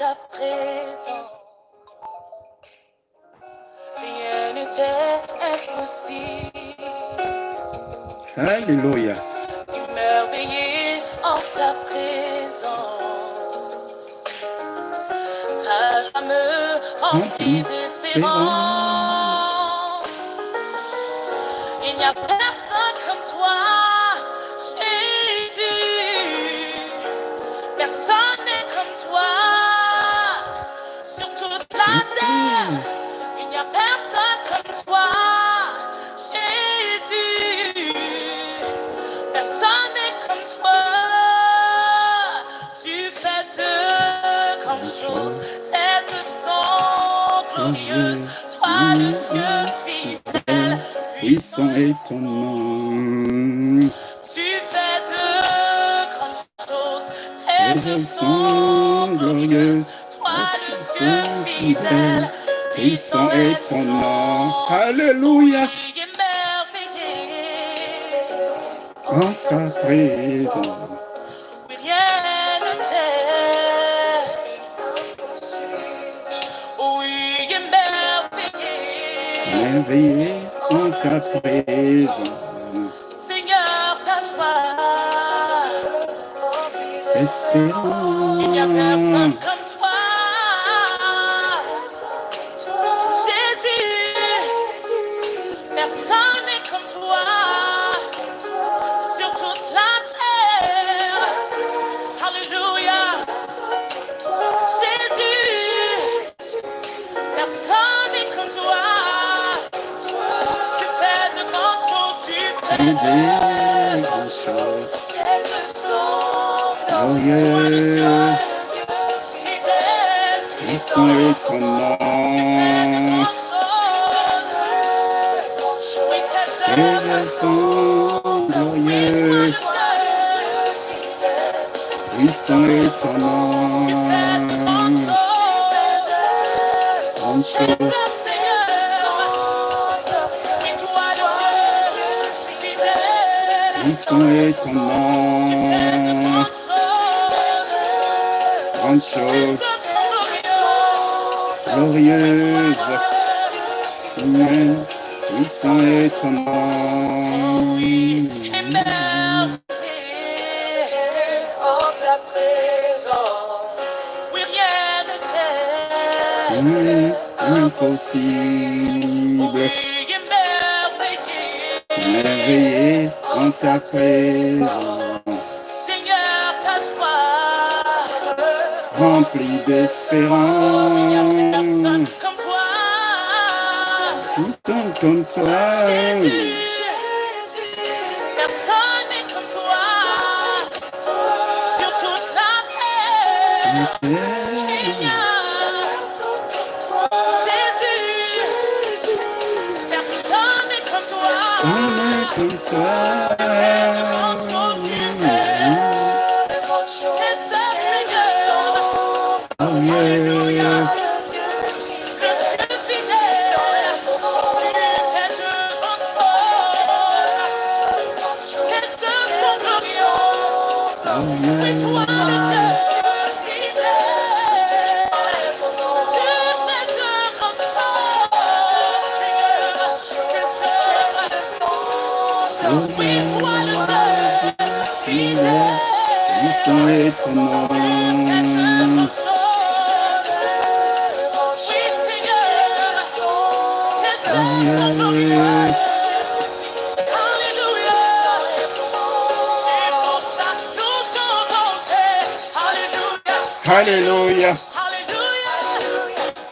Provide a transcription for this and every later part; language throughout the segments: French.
ta présence, rien n'était impossible. Alléluia. Émerveillé en ta présence, ta joie me remplit d'espérance. Il n'y a personne comme toi, Jésus. Personne n'est comme toi sur toute la terre. Il n'y a personne comme toi, Jésus. Personne n'est comme toi. Tu fais de grandes choses. Tes œuvres sont glorieuses. Toi, le Dieu fidèle, Puissant est ton nom. tu fais de grandes choses. Tes œuvres sont glorieuses. Toi, le Dieu fidèle, Puissant est ton nom. Alléluia. qui est merveilleux En ta présence. oui, rien ne t'est. Oui, il est merveilleux. Merveilleux en ta présence. Seigneur, ta joie. Espérons. Il n'y a personne comme toi. Jésus, personne n'est comme toi sur toute la terre. Alléluia. Jésus, personne n'est comme toi. Tu fais de grandes choses, tu fais Des grandes choses. Glorieux. Puissant est ton nom. Tes œuvres sont glorieux. Puissant est ton nom. Grande chose. Puissant est ton nom. Grande chose. Glorieuse. Amen. Puissant est ton nom. Impossible. Merveilleux en ta présence. Seigneur, ta joie. Rempli d'espérance. Personne comme toi. Tout comme toi. Personne n'est comme toi sur toute la terre. Jésus, personne n'est comme toi. Comme toi. Alléluia. Puissant est ton nom. Alléluia.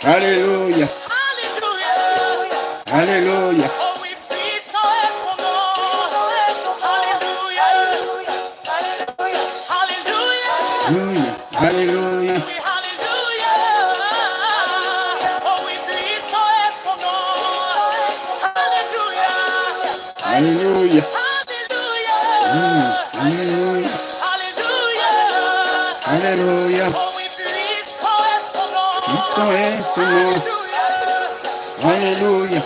Alléluia. Alléluia. Alléluia. Alléluia. Alléluia. Alléluia. Puissant est son nom. Alléluia.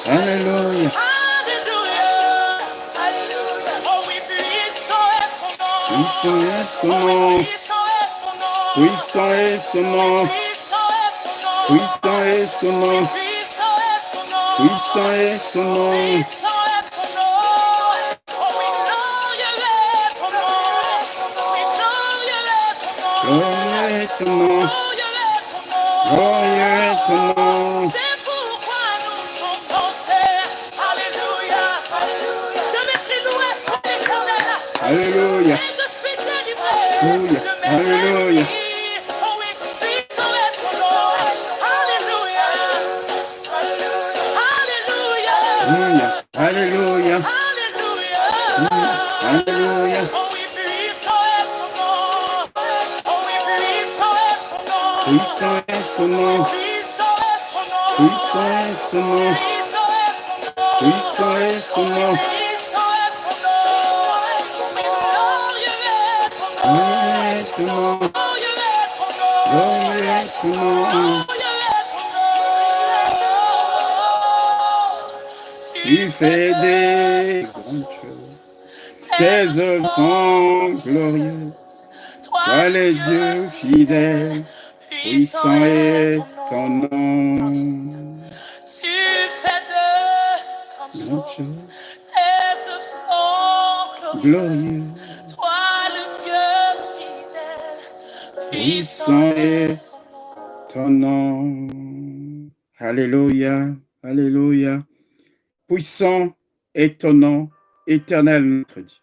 Alléluia. Puissant est son nom. Puissant est son nom. Puissant est son nom. Puissant est son nom. Glorieux est ton nom. Glorieux est ton nom. C'est pourquoi nous chantons, c'est Alléluia. Je mettrai louer son éternel. Alléluia. Et je suis délivré Alléluia. de mes Alléluia. ennemis. Oh oui, puissant est son nom. Alléluia. Alléluia. Alléluia. Alléluia. Alléluia. Alléluia. Oh oui, puissant est son nom. Oh oui, puissant est son nom. Puissant est son nom. Puissant est son nom. Puissant est son nom. Puissant est Puissant est son son nom. nom. Puissant est son nom. Glorieux est ton nom. Glorieux est ton nom. Glorieux est ton nom. Glorieux est ton nom. Glorieux est ton nom. Tu fais des grandes choses. Tes œuvres sont glorieuses. Toi les dieux fidèles. Puissant est ton nom. Tu fais de grandes Grandes choses. choses. Tes œuvres sont glorieuses. Glorieux. Toi le Dieu fidèle. Puissant est ton nom. Alléluia. Alléluia. Puissant est ton nom, éternel notre Dieu.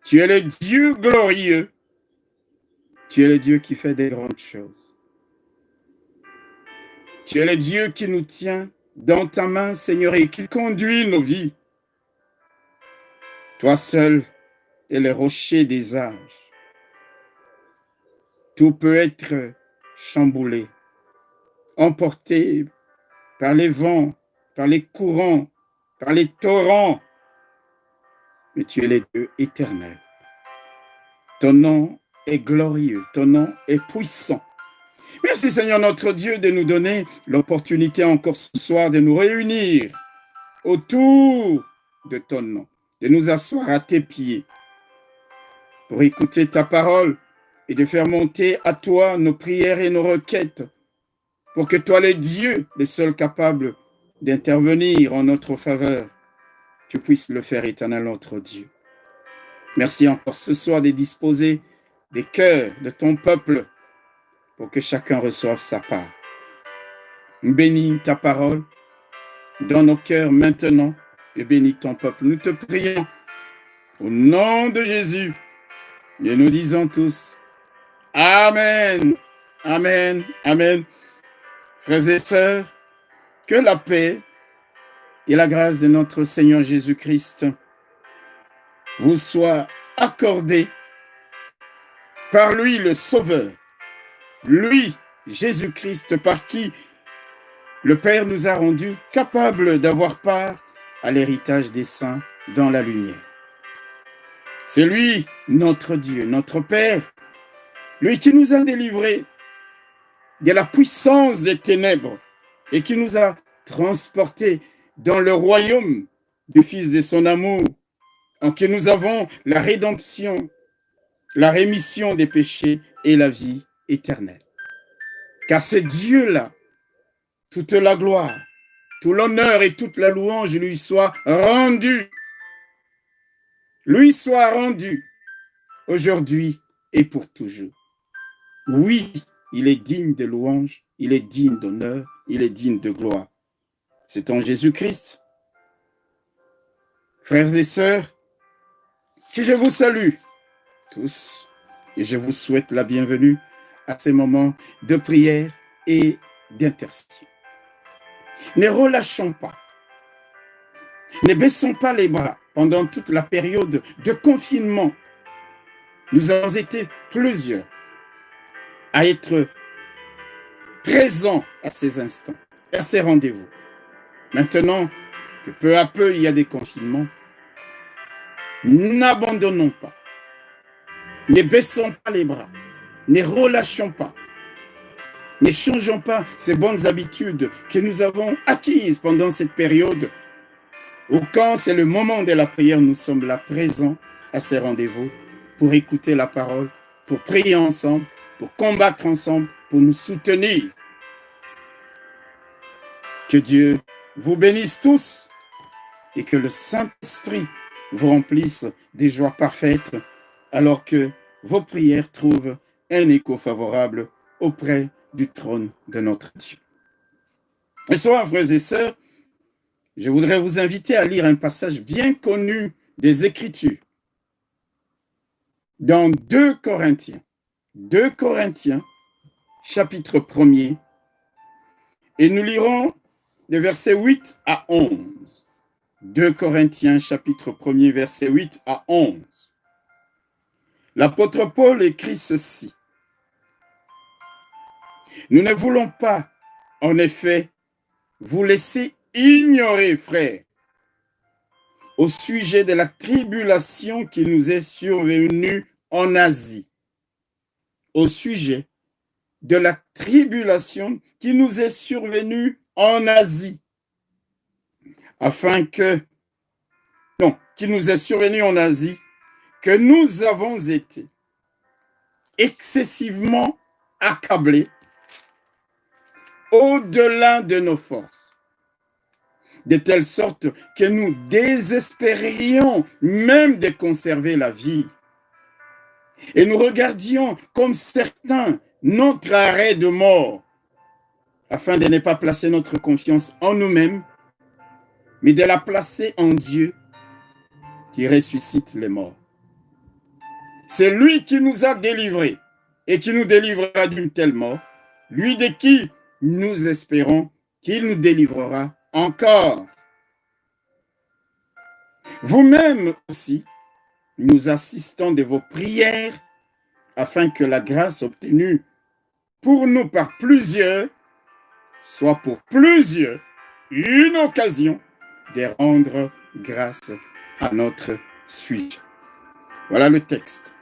Tu es le Dieu glorieux. Tu es le Dieu qui fait des grandes choses. Tu es le Dieu qui nous tient dans ta main, Seigneur, et qui conduit nos vies. Toi seul es le rocher des âges. Tout peut être chamboulé, emporté par les vents, par les courants, par les torrents. Mais tu es le Dieu éternel. Ton nom est glorieux, ton nom est puissant. Merci Seigneur notre Dieu de nous donner l'opportunité encore ce soir de nous réunir autour de ton nom, de nous asseoir à tes pieds pour écouter ta parole et de faire monter à toi nos prières et nos requêtes pour que toi, le Dieu, le seul capable d'intervenir en notre faveur, tu puisses le faire, éternel notre Dieu. Merci encore ce soir de disposer des cœurs de ton peuple pour que chacun reçoive sa part. Bénis ta parole dans nos cœurs maintenant et bénis ton peuple. Nous te prions au nom de Jésus et nous disons tous Amen, Amen, Amen. Frères et sœurs, que la paix et la grâce de notre Seigneur Jésus-Christ vous soient accordées par lui le Sauveur, lui, Jésus-Christ, par qui le Père nous a rendus capables d'avoir part à l'héritage des saints dans la lumière. C'est lui, notre Dieu, notre Père, lui qui nous a délivrés de la puissance des ténèbres et qui nous a transportés dans le royaume du Fils de son amour, en qui nous avons la rédemption, la rémission des péchés et la vie éternelle. Car c'est Dieu-là, toute la gloire, tout l'honneur et toute la louange lui soit rendue. Lui soit rendu aujourd'hui et pour toujours. Oui, il est digne de louange, il est digne d'honneur, il est digne de gloire. C'est en Jésus-Christ. Frères et sœurs, que je vous salue tous et je vous souhaite la bienvenue à ces moments de prière et d'intercession. Ne relâchons pas, ne baissons pas les bras pendant toute la période de confinement. Nous avons été plusieurs à être présents à ces instants, à ces rendez-vous. Maintenant que peu à peu il y a des confinements, n'abandonnons pas, ne baissons pas les bras, ne relâchons pas, ne changeons pas ces bonnes habitudes que nous avons acquises pendant cette période où quand c'est le moment de la prière, nous sommes là présents à ces rendez-vous pour écouter la parole pour prier ensemble, pour combattre ensemble, pour nous soutenir. Que Dieu vous bénisse tous et que le Saint-Esprit vous remplisse des joies parfaites alors que vos prières trouvent un écho favorable auprès du trône de notre Dieu. Ce soir, frères et sœurs, je voudrais vous inviter à lire un passage bien connu des Écritures. Dans 2 Corinthiens, chapitre 1er, et nous lirons des versets 8 à 11. 2 Corinthiens, chapitre 1er, versets 8 à 11. L'apôtre Paul écrit ceci. Nous ne voulons pas, en effet, vous laisser ignorer, frères, au sujet de la tribulation qui nous est survenue en Asie. Au sujet de la tribulation qui nous est survenue en Asie. Qui nous est survenue en Asie, que nous avons été excessivement accablés au-delà de nos forces, de telle sorte que nous désespérions même de conserver la vie. Et nous regardions comme certains notre arrêt de mort, afin de ne pas placer notre confiance en nous-mêmes, mais de la placer en Dieu qui ressuscite les morts. C'est lui qui nous a délivrés et qui nous délivrera d'une telle mort, lui de qui nous espérons qu'il nous délivrera encore. Vous-même aussi, nous assistons de vos prières afin que la grâce obtenue pour nous par plusieurs soit pour plusieurs une occasion de rendre grâce à notre sujet. Voilà le texte.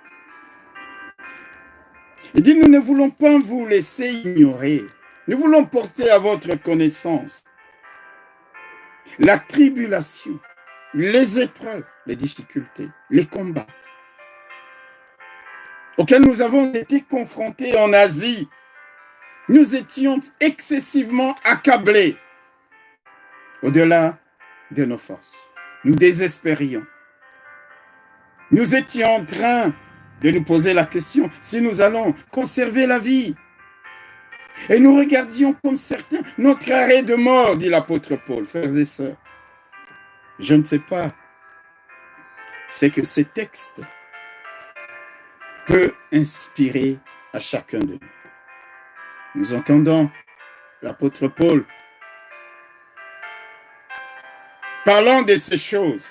Il dit, nous ne voulons pas vous laisser ignorer. Nous voulons porter à votre connaissance la tribulation, les épreuves, les difficultés, les combats auxquels nous avons été confrontés en Asie. Nous étions excessivement accablés au-delà de nos forces. Nous désespérions. Nous étions en train de nous poser la question si nous allons conserver la vie. Et nous regardions comme certains notre arrêt de mort, dit l'apôtre Paul. Frères et sœurs, je ne sais pas, c'est que ces textes peuvent inspirer à chacun de nous. Nous entendons l'apôtre Paul parlant de ces choses.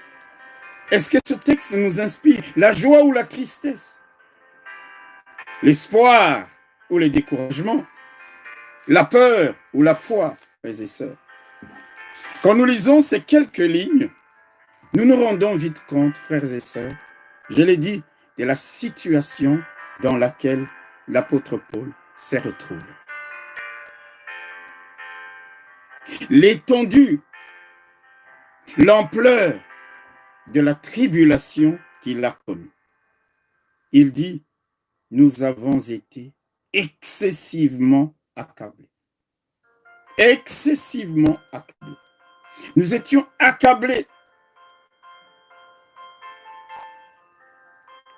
Est-ce que ce texte nous inspire la joie ou la tristesse? L'espoir ou le découragement? La peur ou la foi, frères et sœurs? Quand nous lisons ces quelques lignes, nous nous rendons vite compte, frères et sœurs, je l'ai dit, de la situation dans laquelle l'apôtre Paul se retrouve. L'étendue, l'ampleur de la tribulation qu'il a connue. Il dit, nous avons été excessivement accablés. Excessivement accablés. Nous étions accablés,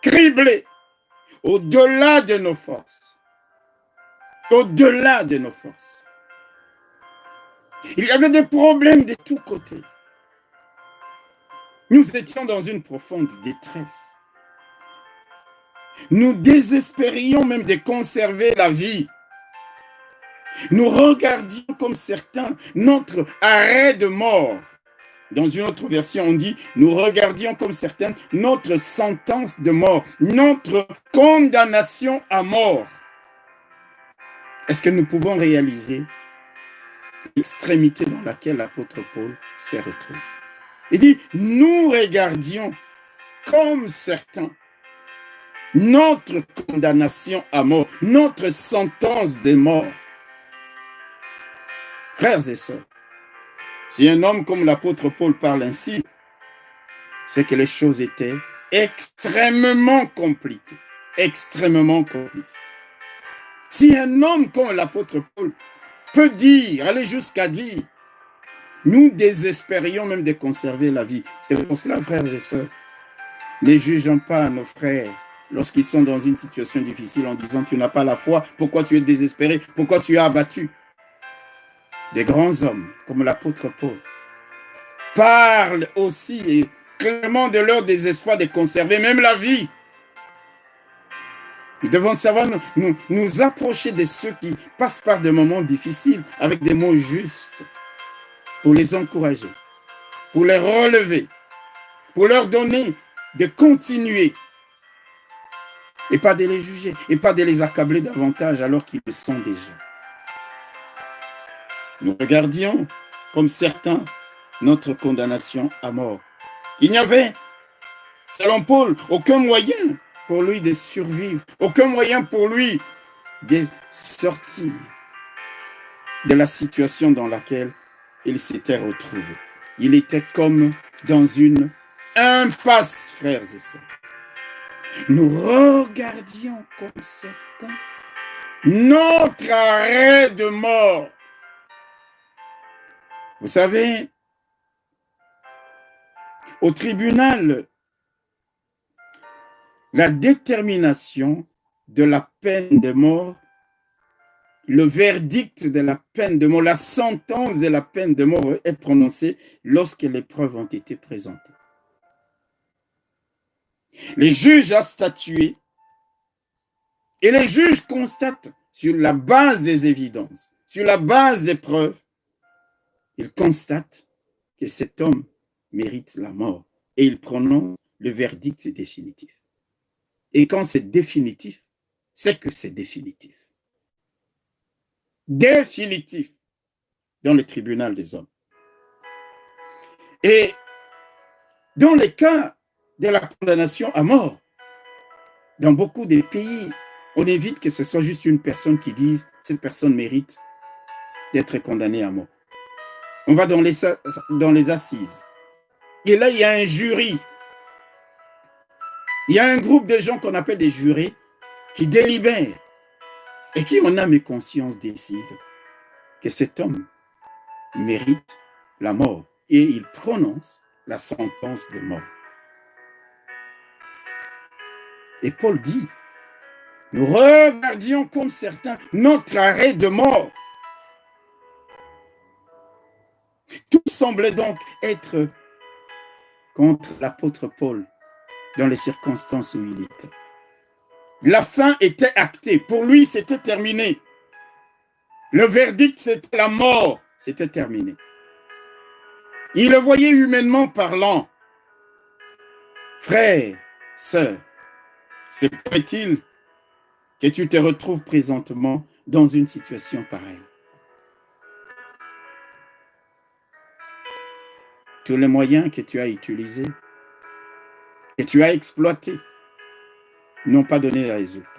criblés, au-delà de nos forces. Au-delà de nos forces. Il y avait des problèmes de tous côtés. Nous étions dans une profonde détresse. Nous désespérions même de conserver la vie. Nous regardions comme certains notre arrêt de mort. Dans une autre version, on dit, nous regardions comme certains notre sentence de mort, notre condamnation à mort. Est-ce que nous pouvons réaliser l'extrémité dans laquelle l'apôtre Paul s'est retrouvé? Il dit, nous regardions comme certains notre condamnation à mort, notre sentence de mort. Frères et sœurs, si un homme comme l'apôtre Paul parle ainsi, c'est que les choses étaient extrêmement compliquées, extrêmement compliqué. Si un homme comme l'apôtre Paul peut dire, aller jusqu'à dire, nous désespérions même de conserver la vie. C'est pour cela, frères et sœurs, ne jugeons pas nos frères lorsqu'ils sont dans une situation difficile en disant tu n'as pas la foi, pourquoi tu es désespéré, pourquoi tu es abattu. Des grands hommes comme l'apôtre Paul parlent aussi clairement de leur désespoir de conserver même la vie. Nous devons savoir nous approcher de ceux qui passent par des moments difficiles avec des mots justes pour les encourager, pour les relever, pour leur donner de continuer et pas de les juger et pas de les accabler davantage alors qu'ils le sont déjà. Nous regardions, comme certains, notre condamnation à mort. Il n'y avait, selon Paul, aucun moyen pour lui de survivre, aucun moyen pour lui de sortir de la situation dans laquelle il s'était retrouvé. Il était comme dans une impasse, frères et sœurs. Nous regardions comme certains notre arrêt de mort. Vous savez, au tribunal, la détermination de la peine de mort, le verdict de la peine de mort, la sentence de la peine de mort est prononcée lorsque les preuves ont été présentées. Les juges ont statué et les juges constatent sur la base des évidences, sur la base des preuves, ils constatent que cet homme mérite la mort et ils prononcent le verdict définitif. Et quand c'est définitif, c'est que c'est définitif. Définitif dans le tribunal des hommes. Et dans les cas de la condamnation à mort, dans beaucoup de pays, on évite que ce soit juste une personne qui dise « cette personne mérite d'être condamnée à mort ». On va dans les assises. Et là, il y a un jury. Il y a un groupe de gens qu'on appelle des jurés qui délibèrent et qui, en âme et conscience, décident que cet homme mérite la mort. Et il prononce la sentence de mort. Et Paul dit, nous regardions comme certains notre arrêt de mort. Tout semblait donc être contre l'apôtre Paul dans les circonstances où il était. La fin était actée. Pour lui, c'était terminé. Le verdict, c'était la mort. C'était terminé. Il le voyait humainement parlant. Frère, sœur, c'est pourrait-il que tu te retrouves présentement dans une situation pareille? Tous les moyens que tu as utilisés, que tu as exploités, n'ont pas donné de résultat.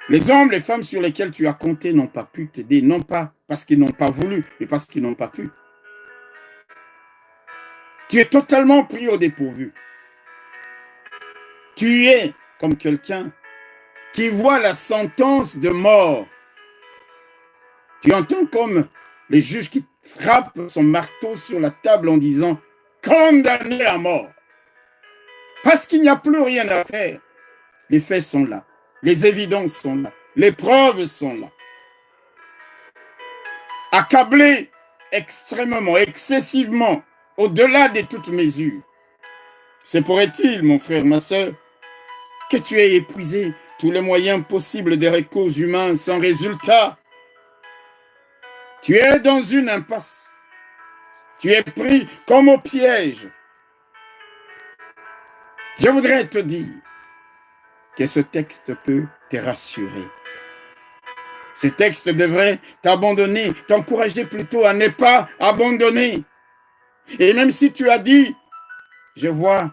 Les hommes, les femmes sur lesquels tu as compté n'ont pas pu t'aider, non pas parce qu'ils n'ont pas voulu, mais parce qu'ils n'ont pas pu. Tu es totalement pris au dépourvu. Tu es comme quelqu'un qui voit la sentence de mort. Tu entends comme les juges qui frappent son marteau sur la table en disant « condamné à mort ». Parce qu'il n'y a plus rien à faire. Les faits sont là, les évidences sont là, les preuves sont là. Accablé extrêmement, excessivement, au-delà de toute mesure. C'est pourrait-il, mon frère, ma soeur, que tu aies épuisé tous les moyens possibles de recours humains sans résultat. Tu es dans une impasse. Tu es pris comme au piège. Je voudrais te dire que ce texte peut te rassurer. Ce texte devrait t'abandonner, t'encourager plutôt à ne pas abandonner. Et même si tu as dit, je vois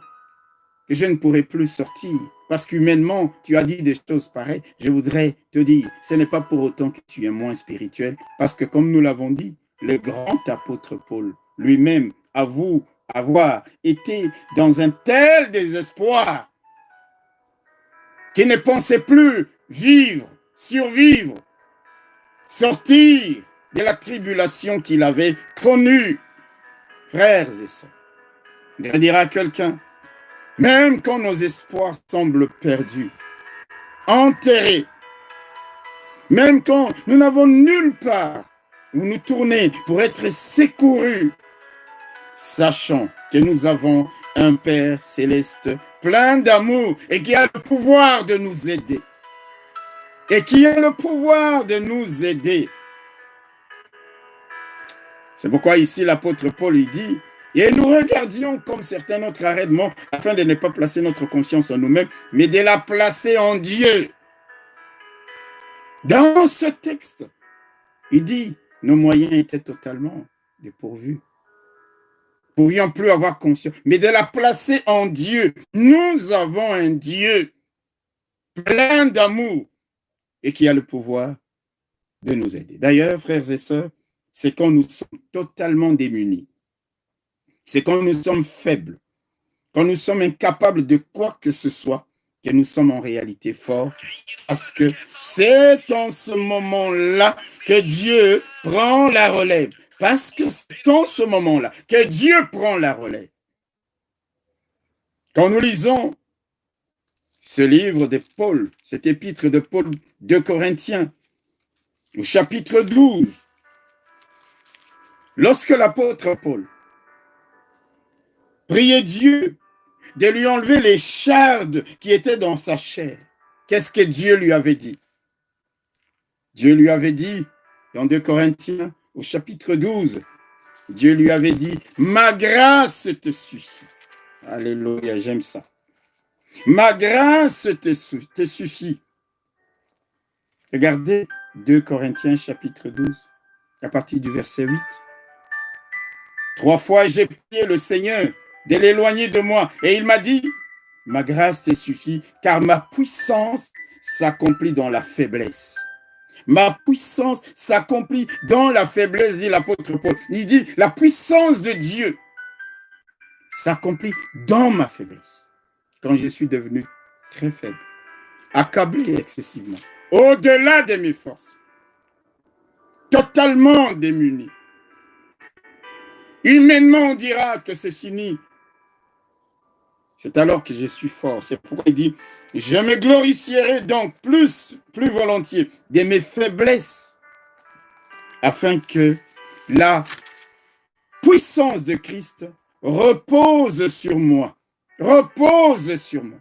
que je ne pourrai plus sortir, parce qu'humainement, tu as dit des choses pareilles, je voudrais te dire, ce n'est pas pour autant que tu es moins spirituel, parce que comme nous l'avons dit, le grand apôtre Paul lui-même avoue avoir été dans un tel désespoir qui ne pensait plus vivre, survivre, sortir de la tribulation qu'il avait connue. Frères et sœurs, je dirais à quelqu'un, même quand nos espoirs semblent perdus, enterrés, même quand nous n'avons nulle part où nous tourner pour être secourus, sachant que nous avons un Père céleste plein d'amour et qui a le pouvoir de nous aider. Et qui a le pouvoir de nous aider. C'est pourquoi ici l'apôtre Paul il dit, et nous regardions comme certains autres arrêtements afin de ne pas placer notre confiance en nous-mêmes, mais de la placer en Dieu. Dans ce texte, il dit, nos moyens étaient totalement dépourvus. Nous ne pouvions plus avoir conscience, mais de la placer en Dieu. Nous avons un Dieu plein d'amour et qui a le pouvoir de nous aider. D'ailleurs, frères et sœurs, c'est quand nous sommes totalement démunis, c'est quand nous sommes faibles, quand nous sommes incapables de quoi que ce soit, que nous sommes en réalité forts, parce que c'est en ce moment-là que Dieu prend la relève. Parce que c'est en ce moment-là que Dieu prend la relève. Quand nous lisons ce livre de Paul, cet épître de Paul, 2 Corinthiens, au chapitre 12, lorsque l'apôtre Paul priait Dieu de lui enlever les chardes qui étaient dans sa chair, qu'est-ce que Dieu lui avait dit? Dieu lui avait dit, dans 2 Corinthiens, au chapitre 12, Dieu lui avait dit, ma grâce te suffit. Alléluia, j'aime ça. Ma grâce te suffit. Regardez 2 Corinthiens chapitre 12, à partir du verset 8. 3 fois j'ai prié le Seigneur de l'éloigner de moi, et il m'a dit, ma grâce te suffit, car ma puissance s'accomplit dans la faiblesse. Ma puissance s'accomplit dans la faiblesse, dit l'apôtre Paul. Il dit, la puissance de Dieu s'accomplit dans ma faiblesse. Quand je suis devenu très faible, accablé excessivement, au-delà de mes forces, totalement démuni. Humainement, on dira que c'est fini. C'est alors que je suis fort. C'est pourquoi il dit, je me glorifierai donc plus volontiers de mes faiblesses, afin que la puissance de Christ repose sur moi. Repose sur moi.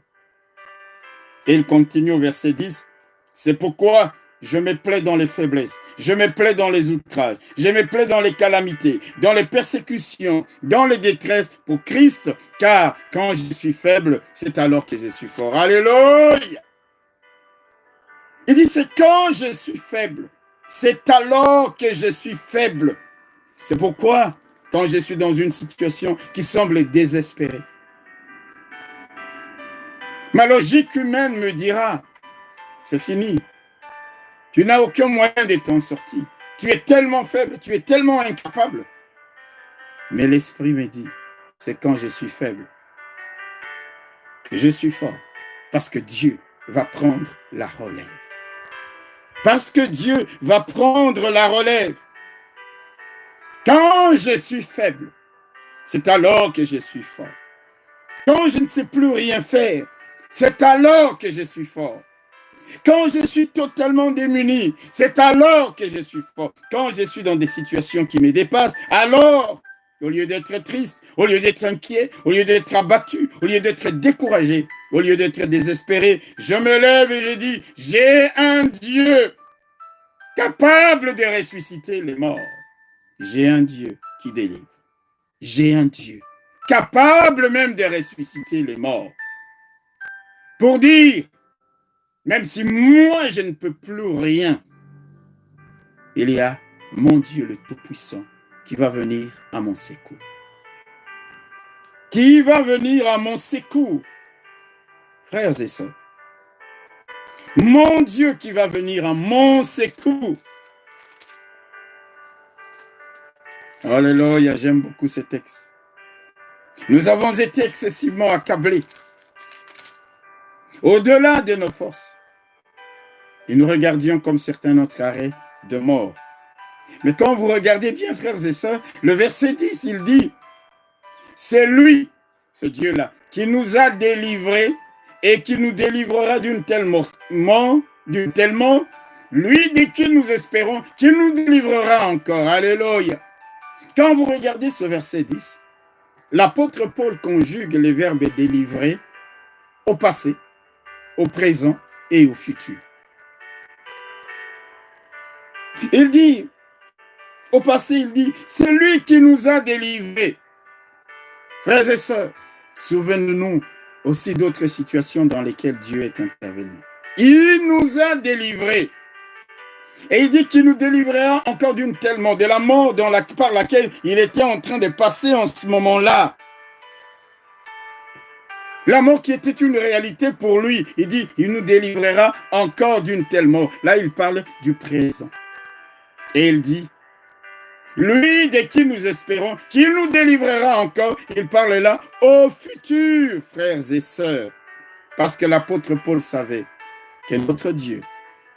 Et il continue au verset 10. C'est pourquoi je me plais dans les faiblesses, je me plais dans les outrages, je me plais dans les calamités, dans les persécutions, dans les détresses pour Christ, car quand je suis faible, c'est alors que je suis fort. Alléluia! Il dit, c'est quand je suis faible, c'est alors que je suis faible. C'est pourquoi, quand je suis dans une situation qui semble désespérée, ma logique humaine me dira, c'est fini. Tu n'as aucun moyen de t'en sortir. Tu es tellement faible, tu es tellement incapable. Mais l'esprit me dit, c'est quand je suis faible que je suis fort. Parce que Dieu va prendre la relève. Parce que Dieu va prendre la relève. Quand je suis faible, c'est alors que je suis fort. Quand je ne sais plus rien faire, c'est alors que je suis fort. Quand je suis totalement démuni, c'est alors que je suis fort. Quand je suis dans des situations qui me dépassent, alors, au lieu d'être triste, au lieu d'être inquiet, au lieu d'être abattu, au lieu d'être découragé, au lieu d'être désespéré, je me lève et je dis, j'ai un Dieu capable de ressusciter les morts. J'ai un Dieu qui délivre. J'ai un Dieu capable même de ressusciter les morts. Pour dire, même si moi je ne peux plus rien, il y a mon Dieu le Tout-Puissant qui va venir à mon secours. Qui va venir à mon secours, frères et sœurs. Mon Dieu qui va venir à mon secours. Alléluia, j'aime beaucoup ce texte. Nous avons été excessivement accablés. au-delà de nos forces. Et nous regardions comme certains notre arrêt de mort. Mais quand vous regardez bien, frères et sœurs, le verset 10, il dit, c'est lui, ce Dieu-là, qui nous a délivrés et qui nous délivrera d'une telle mort, lui de qui nous espérons, qui nous délivrera encore. Alléluia. Quand vous regardez ce verset 10, l'apôtre Paul conjugue les verbes délivrer au passé, au présent et au futur. Il dit, au passé, il dit, c'est lui qui nous a délivrés. Frères et sœurs, souvenons-nous aussi d'autres situations dans lesquelles Dieu est intervenu. Il nous a délivrés. Et il dit qu'il nous délivrera encore d'une telle mort, de la mort par laquelle il était en train de passer en ce moment-là. La mort qui était une réalité pour lui. Il dit, il nous délivrera encore d'une telle mort. Là, il parle du présent. Et il dit, lui de qui nous espérons, qui nous délivrera encore, il parle là au futur, frères et sœurs. Parce que l'apôtre Paul savait que notre Dieu,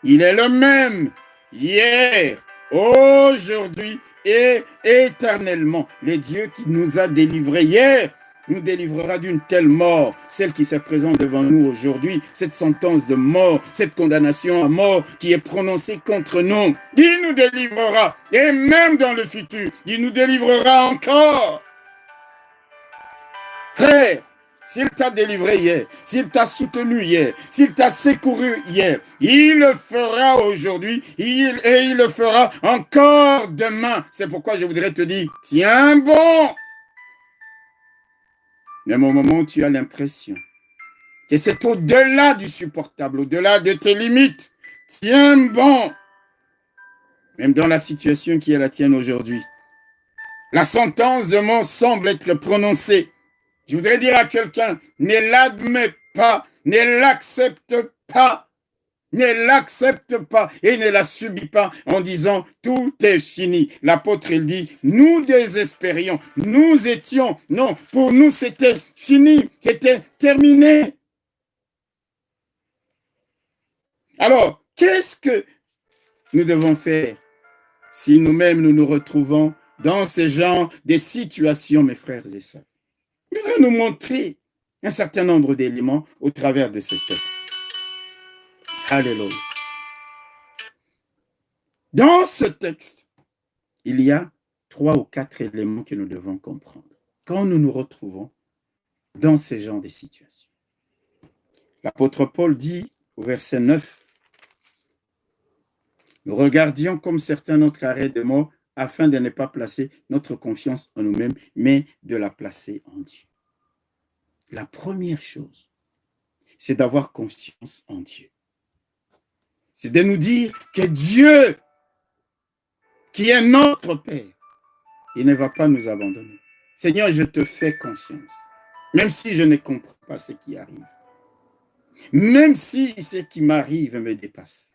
il est le même hier, aujourd'hui et éternellement. Le Dieu qui nous a délivrés hier nous délivrera d'une telle mort, celle qui se présente devant nous aujourd'hui, cette sentence de mort, cette condamnation à mort qui est prononcée contre nous. Il nous délivrera, et même dans le futur, il nous délivrera encore. Frère, s'il t'a délivré hier, s'il t'a soutenu hier, s'il t'a secouru hier, il le fera aujourd'hui et il le fera encore demain. C'est pourquoi je voudrais te dire, tiens bon. Même au moment où tu as l'impression que c'est au-delà du supportable, au-delà de tes limites, tiens bon. Même dans la situation qui est la tienne aujourd'hui, la sentence de mort semble être prononcée. Je voudrais dire à quelqu'un, ne l'admets pas, ne l'accepte pas, et ne la subis pas en disant tout est fini. L'apôtre, il dit, nous désespérions, nous étions, non, pour nous c'était fini, c'était terminé. Alors, qu'est-ce que nous devons faire si nous-mêmes nous nous retrouvons dans ce genre de situations, mes frères et sœurs? Nous allons nous montrer un certain nombre d'éléments au travers de ce texte. Alléluia. Dans ce texte, il y a 3 ou 4 éléments que nous devons comprendre quand nous nous retrouvons dans ce genre de situations. L'apôtre Paul dit au verset 9, « Nous regardions comme certains notre arrêt de mort afin de ne pas placer notre confiance en nous-mêmes, mais de la placer en Dieu. » La première chose, c'est d'avoir confiance en Dieu. C'est de nous dire que Dieu, qui est notre Père, il ne va pas nous abandonner. Seigneur, je te fais confiance, même si je ne comprends pas ce qui arrive. Même si ce qui m'arrive me dépasse.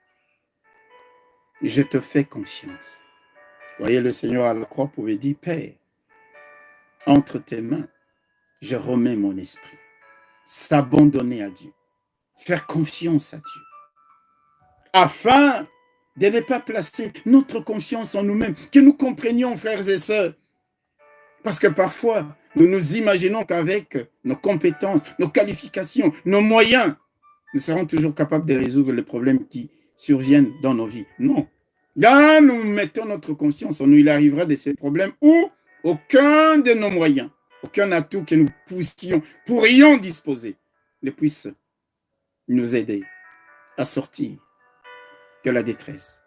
Je te fais confiance. Vous voyez, le Seigneur à la croix pouvait dire, Père, entre tes mains, je remets mon esprit. S'abandonner à Dieu. Faire confiance à Dieu. Afin de ne pas placer notre confiance en nous-mêmes, que nous comprenions, frères et sœurs. Parce que parfois, nous nous imaginons qu'avec nos compétences, nos qualifications, nos moyens, nous serons toujours capables de résoudre les problèmes qui surviennent dans nos vies. Non. Là, nous mettons notre conscience en nous. Il arrivera de ces problèmes où aucun de nos moyens, aucun atout que nous pourrions disposer ne puisse nous aider à sortir de la détresse,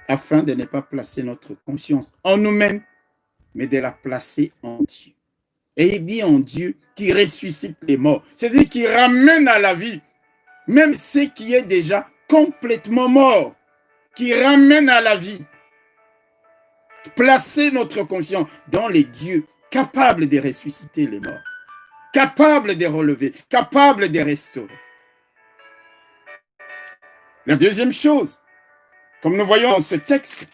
afin de ne pas placer notre conscience en nous-mêmes, mais de la placer en Dieu. Et il dit en Dieu qui ressuscite les morts, c'est-à-dire qui ramène à la vie même ce qui est déjà complètement mort, qui ramène à la vie. Placer notre conscience dans les dieux capables de ressusciter les morts, capables de relever, capables de restaurer. La deuxième chose, comme nous voyons dans ce texte,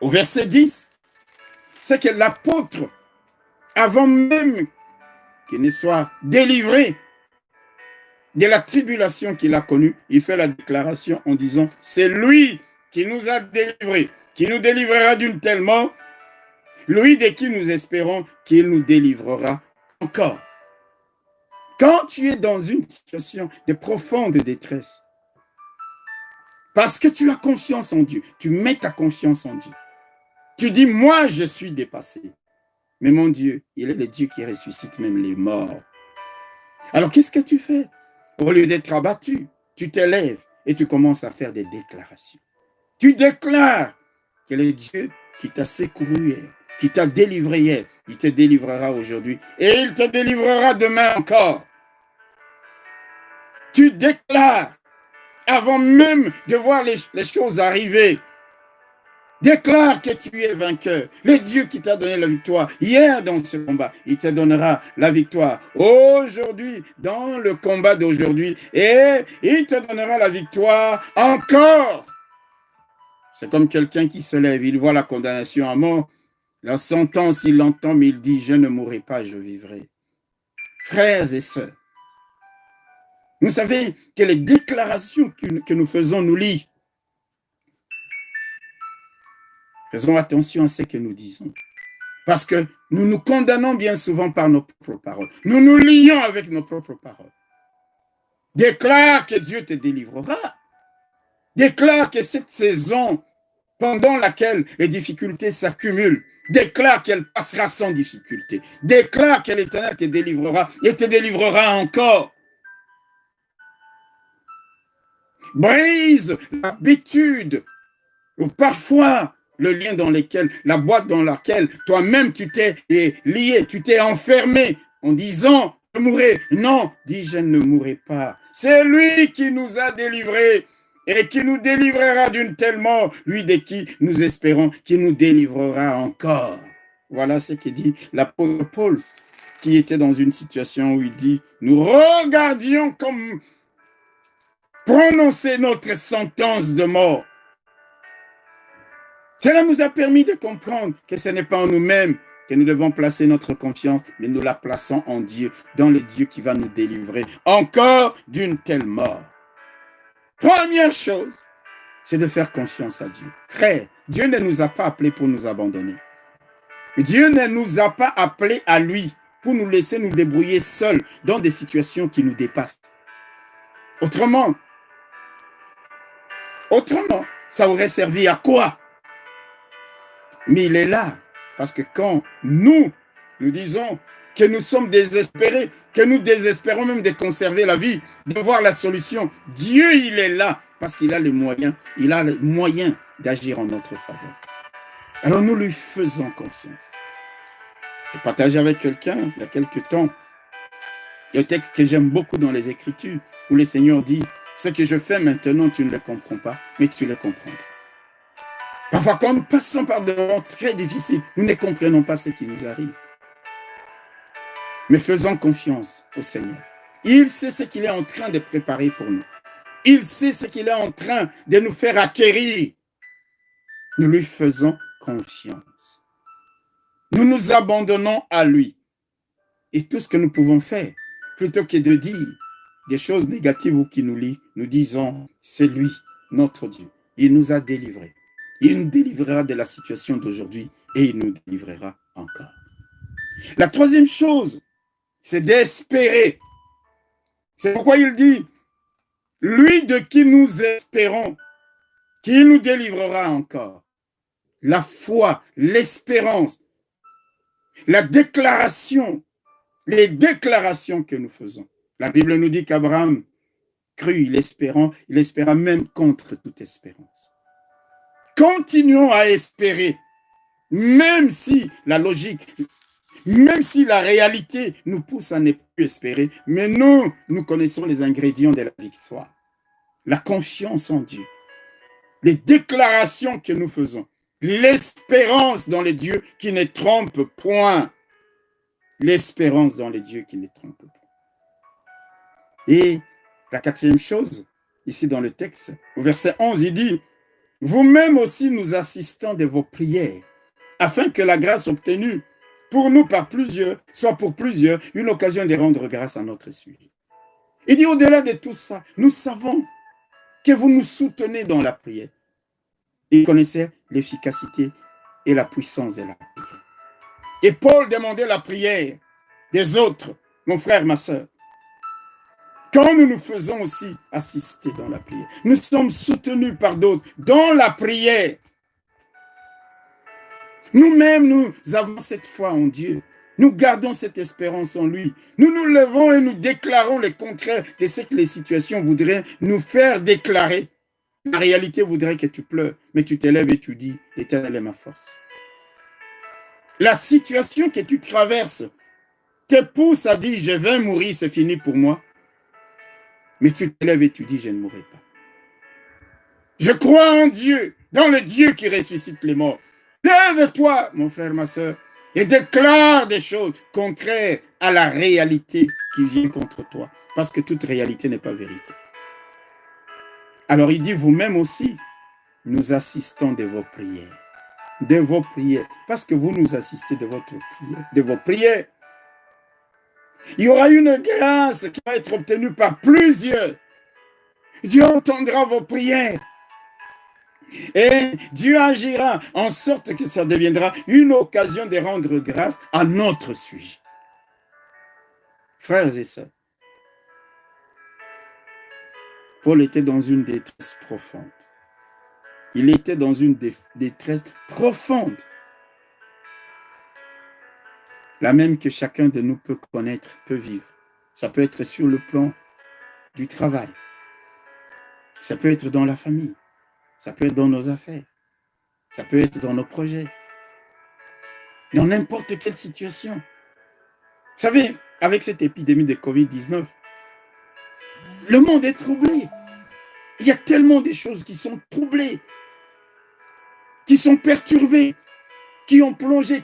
au verset 10, c'est que l'apôtre, avant même qu'il ne soit délivré de la tribulation qu'il a connue, il fait la déclaration en disant, c'est lui qui nous a délivrés, qui nous délivrera d'une telle mort, lui de qui nous espérons qu'il nous délivrera encore. Quand tu es dans une situation de profonde détresse, parce que tu as confiance en Dieu, tu mets ta confiance en Dieu. Tu dis, moi, je suis dépassé. Mais mon Dieu, il est le Dieu qui ressuscite même les morts. Alors, qu'est-ce que tu fais? Au lieu d'être abattu, tu t'élèves et tu commences à faire des déclarations. Tu déclares que le Dieu qui t'a secouru hier, qui t'a délivré hier, il te délivrera aujourd'hui et il te délivrera demain encore. Tu déclares avant même de voir les choses arriver. Déclare que tu es vainqueur. Le Dieu qui t'a donné la victoire hier dans ce combat, il te donnera la victoire aujourd'hui dans le combat d'aujourd'hui et il te donnera la victoire encore. C'est comme quelqu'un qui se lève, il voit la condamnation à mort, la sentence, il l'entend, mais il dit, je ne mourrai pas, je vivrai. Frères et sœurs, vous savez que les déclarations que nous faisons nous lient. Faisons attention à ce que nous disons. Parce que nous nous condamnons bien souvent par nos propres paroles. Nous nous lions avec nos propres paroles. Déclare que Dieu te délivrera. Déclare que cette saison, pendant laquelle les difficultés s'accumulent, déclare qu'elle passera sans difficulté. Déclare que l'Éternel te délivrera et te délivrera encore. Brise l'habitude ou parfois le lien dans lequel, la boîte dans laquelle toi-même tu t'es lié, tu t'es enfermé en disant je mourrai. Non, dis je ne mourrai pas. C'est lui qui nous a délivrés et qui nous délivrera d'une telle mort, lui de qui nous espérons qu'il nous délivrera encore. Voilà ce que dit l'apôtre Paul, qui était dans une situation où il dit nous regardions comme prononcer notre sentence de mort. Cela nous a permis de comprendre que ce n'est pas en nous-mêmes que nous devons placer notre confiance, mais nous la plaçons en Dieu, dans le Dieu qui va nous délivrer encore d'une telle mort. Première chose, c'est de faire confiance à Dieu. Frère, Dieu ne nous a pas appelés pour nous abandonner. Dieu ne nous a pas appelés à lui pour nous laisser nous débrouiller seuls dans des situations qui nous dépassent. Autrement, ça aurait servi à quoi? Mais il est là, parce que quand nous disons que nous sommes désespérés, que nous désespérons même de conserver la vie, de voir la solution, Dieu, il est là, parce qu'il a les moyens d'agir en notre faveur. Alors nous lui faisons confiance. J'ai partagé avec quelqu'un, il y a quelque temps, il y a un texte que j'aime beaucoup dans les Écritures, où le Seigneur dit, ce que je fais maintenant, tu ne le comprends pas, mais tu le comprendras. Parfois, quand nous passons par des moments très difficiles, nous ne comprenons pas ce qui nous arrive. Mais faisons confiance au Seigneur. Il sait ce qu'il est en train de préparer pour nous. Il sait ce qu'il est en train de nous faire acquérir. Nous lui faisons confiance. Nous nous abandonnons à lui. Et tout ce que nous pouvons faire, plutôt que de dire des choses négatives ou qui nous lient, nous disons, c'est lui, notre Dieu. Il nous a délivrés. Il nous délivrera de la situation d'aujourd'hui et il nous délivrera encore. La troisième chose, c'est d'espérer. C'est pourquoi il dit, lui de qui nous espérons, qu'il nous délivrera encore. La foi, l'espérance, la déclaration, les déclarations que nous faisons. La Bible nous dit qu'Abraham crut, il espéra même contre toute espérance. Continuons à espérer, même si la logique, même si la réalité nous pousse à ne plus espérer, mais nous connaissons les ingrédients de la victoire. La confiance en Dieu, les déclarations que nous faisons, l'espérance dans les dieux qui ne trompent point. L'espérance dans les dieux qui ne trompent point. Et la quatrième chose, ici dans le texte, au verset 11, il dit, « Vous-même aussi nous assistons de vos prières, afin que la grâce obtenue pour nous par plusieurs, soit pour plusieurs, une occasion de rendre grâce à notre sujet. » Il dit, au-delà de tout ça, nous savons que vous nous soutenez dans la prière. Il connaissait l'efficacité et la puissance de la prière. Et Paul demandait la prière des autres, mon frère, ma soeur. Quand nous nous faisons aussi assister dans la prière, nous sommes soutenus par d'autres dans la prière. Nous-mêmes, nous avons cette foi en Dieu. Nous gardons cette espérance en lui. Nous nous levons et nous déclarons le contraire de ce que les situations voudraient nous faire déclarer. La réalité voudrait que tu pleures, mais tu t'élèves et tu dis, l'Éternel est ma force. La situation que tu traverses te pousse à dire, je vais mourir, c'est fini pour moi. Mais tu t'élèves et tu dis, je ne mourrai pas. Je crois en Dieu, dans le Dieu qui ressuscite les morts. Lève-toi, mon frère, ma soeur, et déclare des choses contraires à la réalité qui vient contre toi. Parce que toute réalité n'est pas vérité. Alors il dit, vous-même aussi, nous assistons de vos prières. De vos prières. Parce que vous nous assistez de votre prière, de vos prières. Il y aura une grâce qui va être obtenue par plusieurs. Dieu entendra vos prières. Et Dieu agira en sorte que ça deviendra une occasion de rendre grâce à notre sujet. Frères et sœurs, Paul était dans une détresse profonde. Il était dans une détresse profonde. La même que chacun de nous peut connaître, peut vivre. Ça peut être sur le plan du travail. Ça peut être dans la famille. Ça peut être dans nos affaires. Ça peut être dans nos projets. Dans n'importe quelle situation. Vous savez, avec cette épidémie de Covid-19, le monde est troublé. Il y a tellement de choses qui sont troublées, qui sont perturbées, qui vont plonger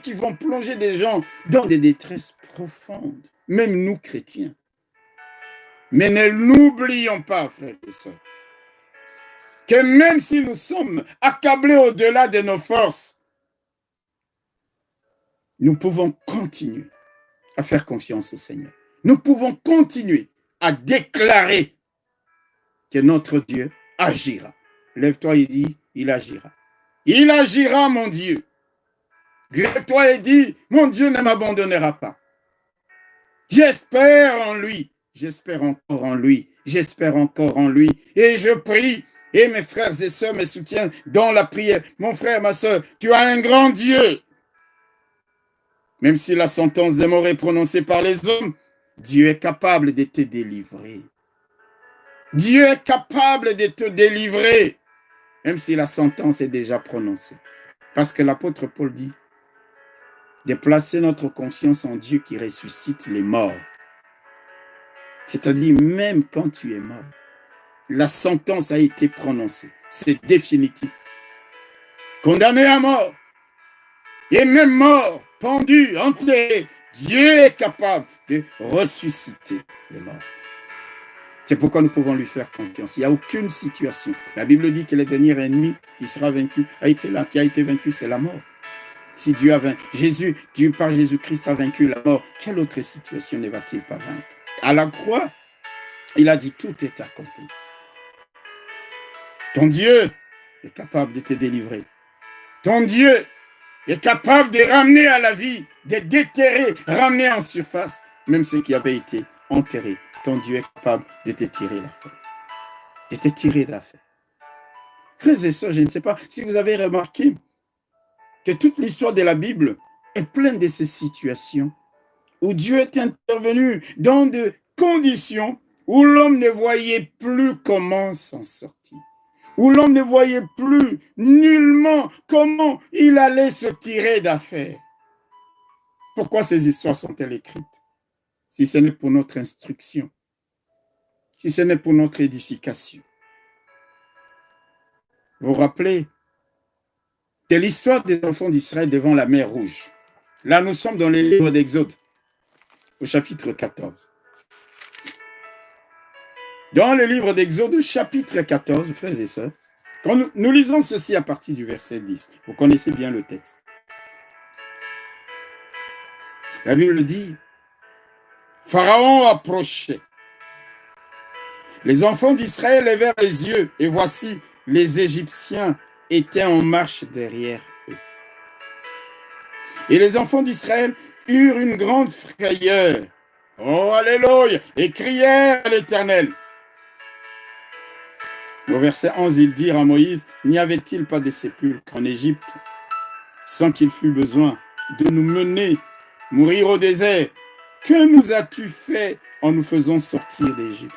des gens dans des détresses profondes. Même nous, chrétiens. Mais ne l'oublions pas, frères et sœurs, que même si nous sommes accablés au-delà de nos forces, nous pouvons continuer à faire confiance au Seigneur. Nous pouvons continuer à déclarer que notre Dieu agira. Lève-toi et dis, il agira. Il agira, mon Dieu. Lève-toi et dis, mon Dieu ne m'abandonnera pas. J'espère en lui. J'espère encore en lui. J'espère encore en lui. Et je prie. Et mes frères et sœurs me soutiennent dans la prière. Mon frère, ma sœur, tu as un grand Dieu. Même si la sentence de mort est prononcée par les hommes, Dieu est capable de te délivrer. Dieu est capable de te délivrer, même si la sentence est déjà prononcée. Parce que l'apôtre Paul dit de placer notre confiance en Dieu qui ressuscite les morts. C'est-à-dire, même quand tu es mort, la sentence a été prononcée. C'est définitif. Condamné à mort, et même mort, pendu, enterré, Dieu est capable de ressusciter les morts. C'est pourquoi nous pouvons lui faire confiance. Il n'y a aucune situation. La Bible dit que le dernier ennemi qui sera vaincu a été là, qui a été vaincu, c'est la mort. Si Dieu a vaincu, Dieu par Jésus-Christ a vaincu la mort, quelle autre situation ne va-t-il pas vaincre? À la croix, il a dit tout est accompli. Ton Dieu est capable de te délivrer. Ton Dieu est capable de ramener à la vie, de déterrer, ramener en surface, même ce qui avait été enterré. Ton Dieu est capable de te tirer l'affaire. De te tirer l'affaire. Frères et sœurs, je ne sais pas si vous avez remarqué que toute l'histoire de la Bible est pleine de ces situations où Dieu est intervenu dans des conditions où l'homme ne voyait plus comment s'en sortir. Où l'homme ne voyait plus nullement comment il allait se tirer d'affaire. Pourquoi ces histoires sont-elles écrites? Si ce n'est pour notre instruction, si ce n'est pour notre édification. Vous vous rappelez de l'histoire des enfants d'Israël devant la mer Rouge. Là, nous sommes dans les livres d'Exode, au chapitre 14. Dans le livre d'Exode, chapitre 14, frères et sœurs, quand nous lisons ceci à partir du verset 10. Vous connaissez bien le texte. La Bible dit, Pharaon approchait. Les enfants d'Israël levèrent les yeux, et voici, les Égyptiens étaient en marche derrière eux. Et les enfants d'Israël eurent une grande frayeur. Oh, alléluia! Et crièrent à l'Éternel. Au verset 11, ils dirent à Moïse, n'y avait-il pas de sépulcre en Égypte, sans qu'il fût besoin de nous mener mourir au désert? Que nous as-tu fait en nous faisant sortir d'Égypte?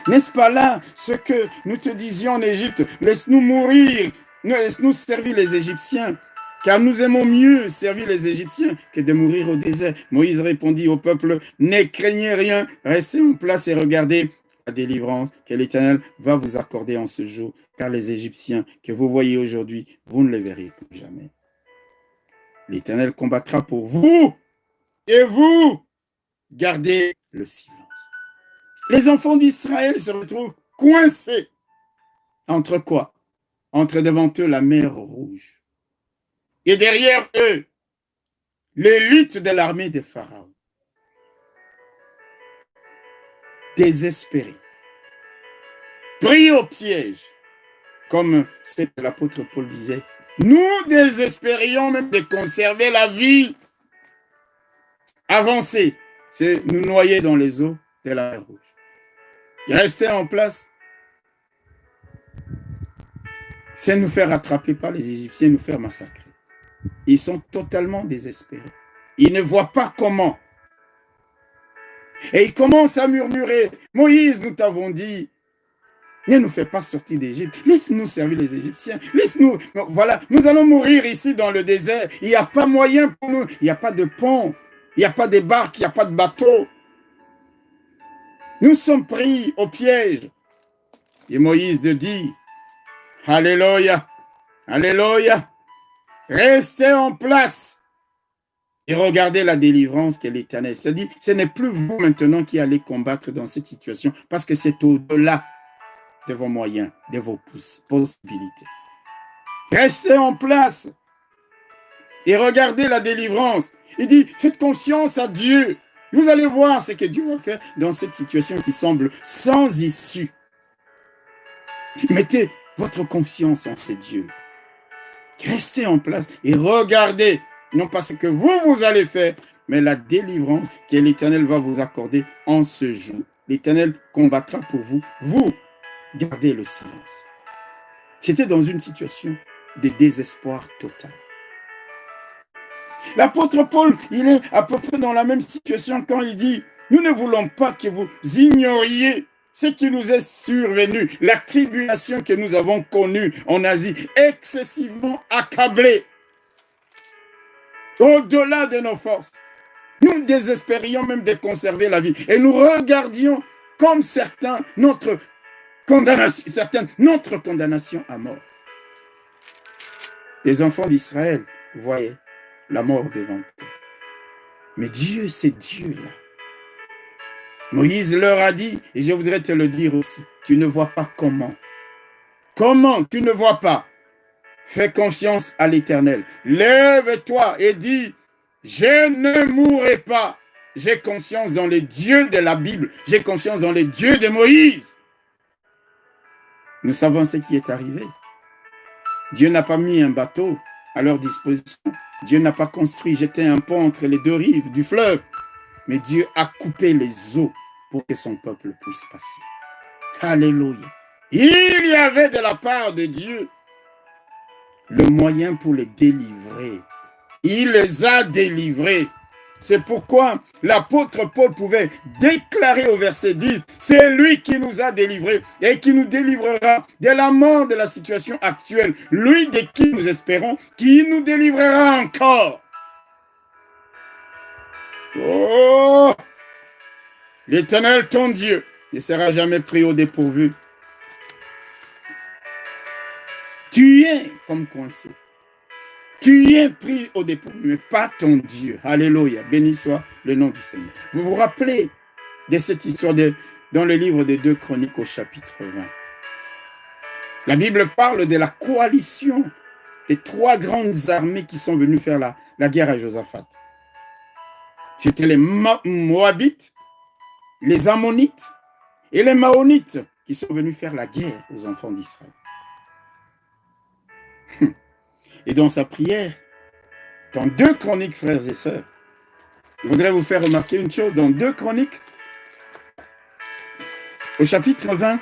N'est-ce pas là ce que nous te disions en Égypte? Laisse-nous mourir, laisse-nous servir les Égyptiens, car nous aimons mieux servir les Égyptiens que de mourir au désert. Moïse répondit au peuple, ne craignez rien, restez en place et regardez la délivrance que l'Éternel va vous accorder en ce jour, car les Égyptiens que vous voyez aujourd'hui, vous ne les verrez plus jamais. L'Éternel combattra pour vous, et vous gardez le silence. Les enfants d'Israël se retrouvent coincés. Entre quoi? Entre devant eux la mer Rouge. Et derrière eux, l'élite de l'armée de Pharaon. Désespérés. Pris au piège. Comme l'apôtre Paul disait, nous désespérions même de conserver la vie. Avancer, c'est nous noyer dans les eaux de la mer Rouge. Rester en place, c'est nous faire attraper par les Égyptiens, nous faire massacrer. Ils sont totalement désespérés. Ils ne voient pas comment. Et ils commencent à murmurer, Moïse, nous t'avons dit, ne nous fais pas sortir d'Égypte, laisse-nous servir les Égyptiens, laisse-nous, voilà, nous allons mourir ici dans le désert, il n'y a pas moyen pour nous, il n'y a pas de pont, il n'y a pas de barque, il n'y a pas de bateau. Nous sommes pris au piège. Et Moïse dit, alléluia, alléluia, restez en place et regardez la délivrance que l'Éternel. C'est-à-dire, ce n'est plus vous maintenant qui allez combattre dans cette situation parce que c'est au-delà de vos moyens, de vos possibilités. Restez en place et regardez la délivrance. Il dit, faites confiance à Dieu. Vous allez voir ce que Dieu va faire dans cette situation qui semble sans issue. Mettez votre confiance en ces dieux. Restez en place et regardez, non pas ce que vous allez faire, mais la délivrance que l'Éternel va vous accorder en ce jour. L'Éternel combattra pour vous. Vous, gardez le silence. J'étais dans une situation de désespoir total. L'apôtre Paul, il est à peu près dans la même situation quand il dit, nous ne voulons pas que vous ignoriez ce qui nous est survenu, la tribulation que nous avons connue en Asie, excessivement accablés, au-delà de nos forces. Nous désespérions même de conserver la vie et nous regardions comme certains notre condamnation à mort. Les enfants d'Israël voyaient la mort devant eux. Mais Dieu, c'est Dieu-là. Moïse leur a dit, et je voudrais te le dire aussi, tu ne vois pas comment. Comment tu ne vois pas? Fais confiance à l'Éternel. Lève-toi et dis, je ne mourrai pas. J'ai confiance dans les dieux de la Bible. J'ai confiance dans les dieux de Moïse. Nous savons ce qui est arrivé. Dieu n'a pas mis un bateau à leur disposition. Dieu n'a pas construit, jeté un pont entre les deux rives du fleuve. Mais Dieu a coupé les eaux pour que son peuple puisse passer. Alléluia. Il y avait de la part de Dieu le moyen pour les délivrer. Il les a délivrés. C'est pourquoi l'apôtre Paul pouvait déclarer au verset 10, c'est lui qui nous a délivrés et qui nous délivrera de la mort de la situation actuelle. Lui de qui nous espérons, qui nous délivrera encore. Oh! L'Éternel, ton Dieu, ne sera jamais pris au dépourvu. Tu es comme coincé. Tu es pris au dépourvu, mais pas ton Dieu. Alléluia. Béni soit le nom du Seigneur. Vous vous rappelez de cette histoire dans le livre des 2 Chroniques au chapitre 20. La Bible parle de la coalition des 3 grandes armées qui sont venues faire la guerre à Josaphat. C'était les Moabites, les Ammonites et les Maonites qui sont venus faire la guerre aux enfants d'Israël. Et dans sa prière, dans 2 Chroniques, frères et sœurs, je voudrais vous faire remarquer une chose. Dans 2 Chroniques, au chapitre 20,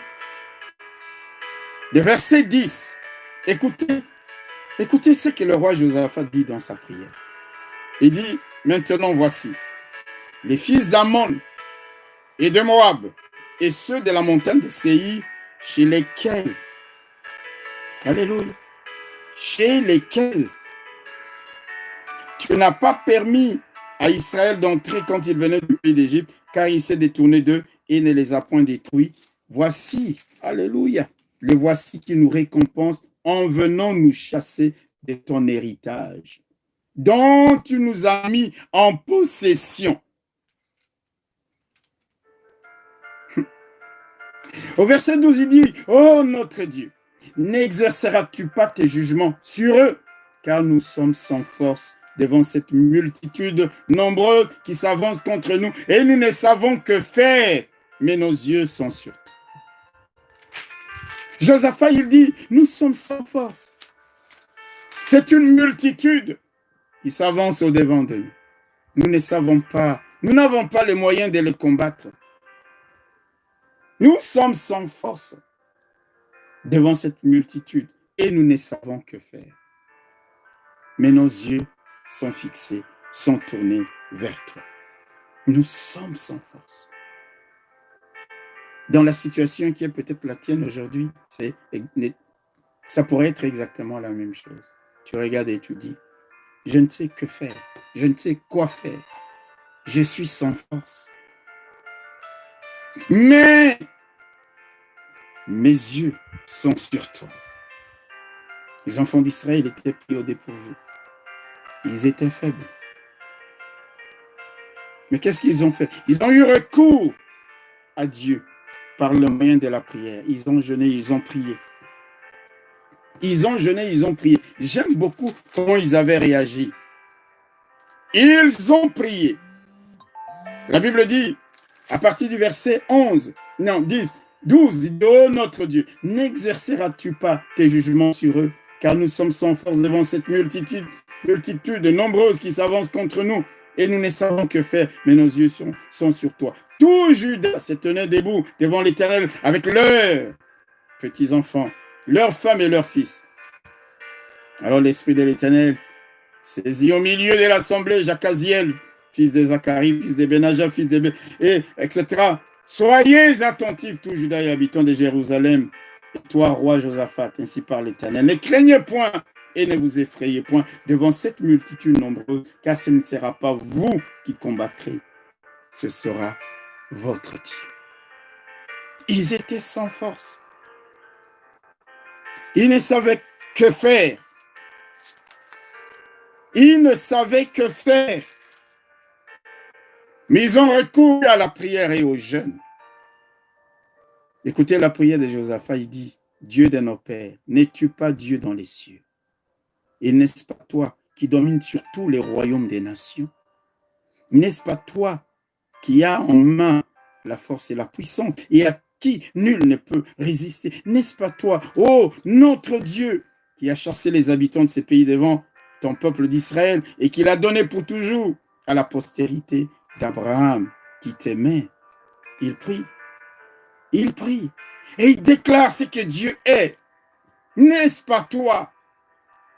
le verset 10, écoutez ce que le roi Josaphat dit dans sa prière. Il dit, maintenant voici, les fils d'Ammon et de Moab, et ceux de la montagne de Séir, chez lesquels, alléluia, chez lesquels tu n'as pas permis à Israël d'entrer quand il venait du pays d'Égypte, car il s'est détourné d'eux et ne les a point détruits. Voici, alléluia, les voici qui nous récompensent en venant nous chasser de ton héritage, dont tu nous as mis en possession. Au verset 12, il dit, ô notre Dieu, n'exerceras-tu pas tes jugements sur eux, car nous sommes sans force devant cette multitude nombreuse qui s'avance contre nous, et nous ne savons que faire, mais nos yeux sont sur toi. Josaphat, il dit, nous sommes sans force. C'est une multitude qui s'avance au-devant de nous. Nous ne savons pas, nous n'avons pas les moyens de les combattre. Nous sommes sans force devant cette multitude et nous ne savons que faire. Mais nos yeux sont fixés, sont tournés vers toi. Nous sommes sans force. Dans la situation qui est peut-être la tienne aujourd'hui, ça pourrait être exactement la même chose. Tu regardes et tu dis, je ne sais que faire, je ne sais quoi faire, je suis sans force. Mais mes yeux sont sur toi. Les enfants d'Israël étaient pris au dépourvu. Ils étaient faibles. Mais qu'est-ce qu'ils ont fait? Ils ont eu recours à Dieu par le moyen de la prière. Ils ont jeûné, ils ont prié. Ils ont jeûné, ils ont prié. J'aime beaucoup comment ils avaient réagi. Ils ont prié. La Bible dit, à partir du verset 11, non, 10, 12, il dit, ô notre Dieu, n'exerceras-tu pas tes jugements sur eux, car nous sommes sans force devant cette multitude nombreuse qui s'avance contre nous, et nous ne savons que faire, mais nos yeux sont sur toi. Tout Juda se tenait debout devant l'Éternel avec leurs petits-enfants, leurs femmes et leurs fils. Alors l'Esprit de l'Éternel saisit au milieu de l'assemblée Jacaziel, fils de Zacharie, fils de Benaja, fils de et etc. Soyez attentifs, tous Juda et habitants de Jérusalem, et toi, roi Josaphat, ainsi par l'Éternel. Ne craignez point et ne vous effrayez point devant cette multitude nombreuse, car ce ne sera pas vous qui combattrez, ce sera votre Dieu. Ils étaient sans force. Ils ne savaient que faire. Ils ne savaient que faire. Mais ils ont recouru à la prière et au jeûne. Écoutez la prière de Josaphat, il dit, Dieu de nos pères, n'es-tu pas Dieu dans les cieux? Et n'est-ce pas toi qui domines sur tous les royaumes des nations? N'est-ce pas toi qui as en main la force et la puissance et à qui nul ne peut résister? N'est-ce pas toi, oh notre Dieu, qui a chassé les habitants de ces pays devant ton peuple d'Israël et qui l'a donné pour toujours à la postérité d'Abraham qui t'aimait? Il prie, et il déclare ce que Dieu est. N'est-ce pas toi,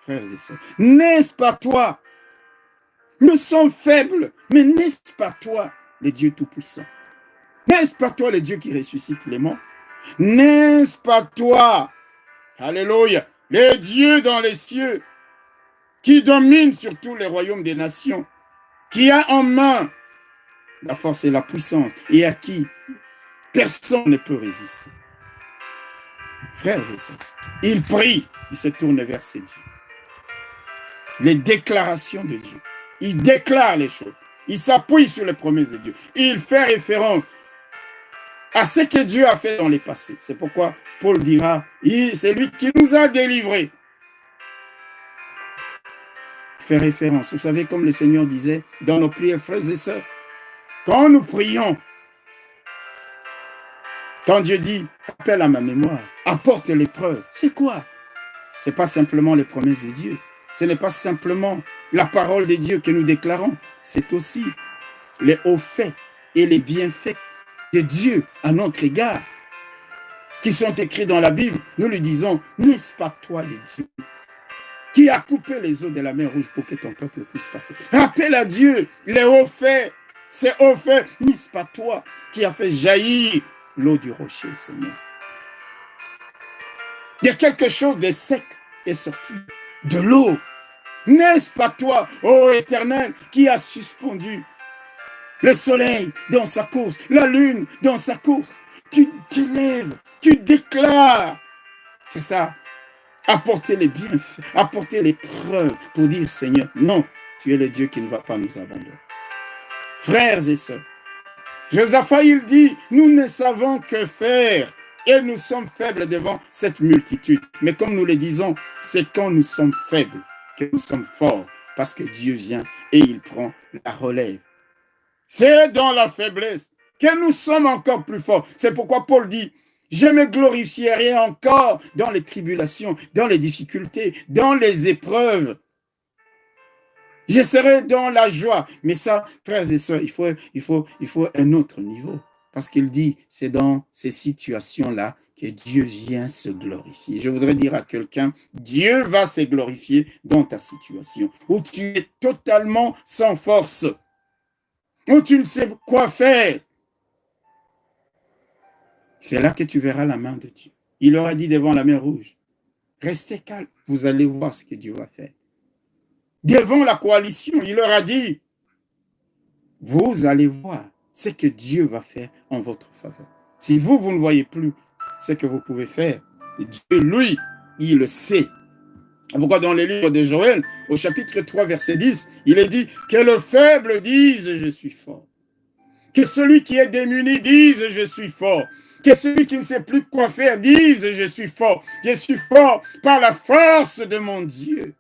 frères et sœurs? N'est-ce pas toi? Nous sommes faibles, mais n'est-ce pas toi, le Dieu Tout-Puissant? N'est-ce pas toi, le Dieu qui ressuscite les morts? N'est-ce pas toi, alléluia, le Dieu dans les cieux, qui domine sur tous les royaumes des nations, qui a en main la force et la puissance, et à qui personne ne peut résister? Frères et sœurs, il prie, il se tourne vers ses dieux. Les déclarations de Dieu. Il déclare les choses. Il s'appuie sur les promesses de Dieu. Il fait référence à ce que Dieu a fait dans les passés. C'est pourquoi Paul dira, c'est lui qui nous a délivrés. Fait référence. Vous savez, comme le Seigneur disait dans nos prières, frères et sœurs, quand nous prions, Quand Dieu dit, appelle à ma mémoire, apporte l'épreuve, c'est quoi? Ce n'est pas simplement les promesses de Dieu. Ce n'est pas simplement la parole de Dieu que nous déclarons. C'est aussi les hauts faits et les bienfaits de Dieu à notre égard qui sont écrits dans la Bible. Nous lui disons, n'est-ce pas toi le Dieu qui a coupé les eaux de la mer Rouge pour que ton peuple puisse passer? Rappelle à Dieu les hauts faits, ces hauts faits. N'est-ce pas toi qui a fait jaillir l'eau du rocher, Seigneur? Il y a quelque chose de sec qui est sorti de l'eau. N'est-ce pas toi, ô Éternel, qui a suspendu le soleil dans sa course, la lune dans sa course? Tu t'élèves, tu déclares. C'est ça. Apporter les bienfaits, apporter les preuves pour dire, Seigneur, non, tu es le Dieu qui ne va pas nous abandonner. Frères et sœurs, Josaphat, il dit, nous ne savons que faire et nous sommes faibles devant cette multitude. Mais comme nous le disons, c'est quand nous sommes faibles que nous sommes forts parce que Dieu vient et il prend la relève. C'est dans la faiblesse que nous sommes encore plus forts. C'est pourquoi Paul dit, je me glorifierai encore dans les tribulations, dans les difficultés, dans les épreuves. Je serai dans la joie. Mais ça, frères et sœurs, il faut un autre niveau. Parce qu'il dit, c'est dans ces situations-là que Dieu vient se glorifier. Je voudrais dire à quelqu'un, Dieu va se glorifier dans ta situation, où tu es totalement sans force, où tu ne sais quoi faire. C'est là que tu verras la main de Dieu. Il leur a dit devant la mer Rouge, restez calme, vous allez voir ce que Dieu va faire. Devant la coalition, il leur a dit, vous allez voir ce que Dieu va faire en votre faveur. Si vous ne voyez plus ce que vous pouvez faire, Dieu, lui, il le sait. Pourquoi dans les livres de Joël, au chapitre 3, verset 10, il est dit que le faible dise, je suis fort. Que celui qui est démuni dise, je suis fort. Que celui qui ne sait plus quoi faire dise, je suis fort. Je suis fort par la force de mon Dieu.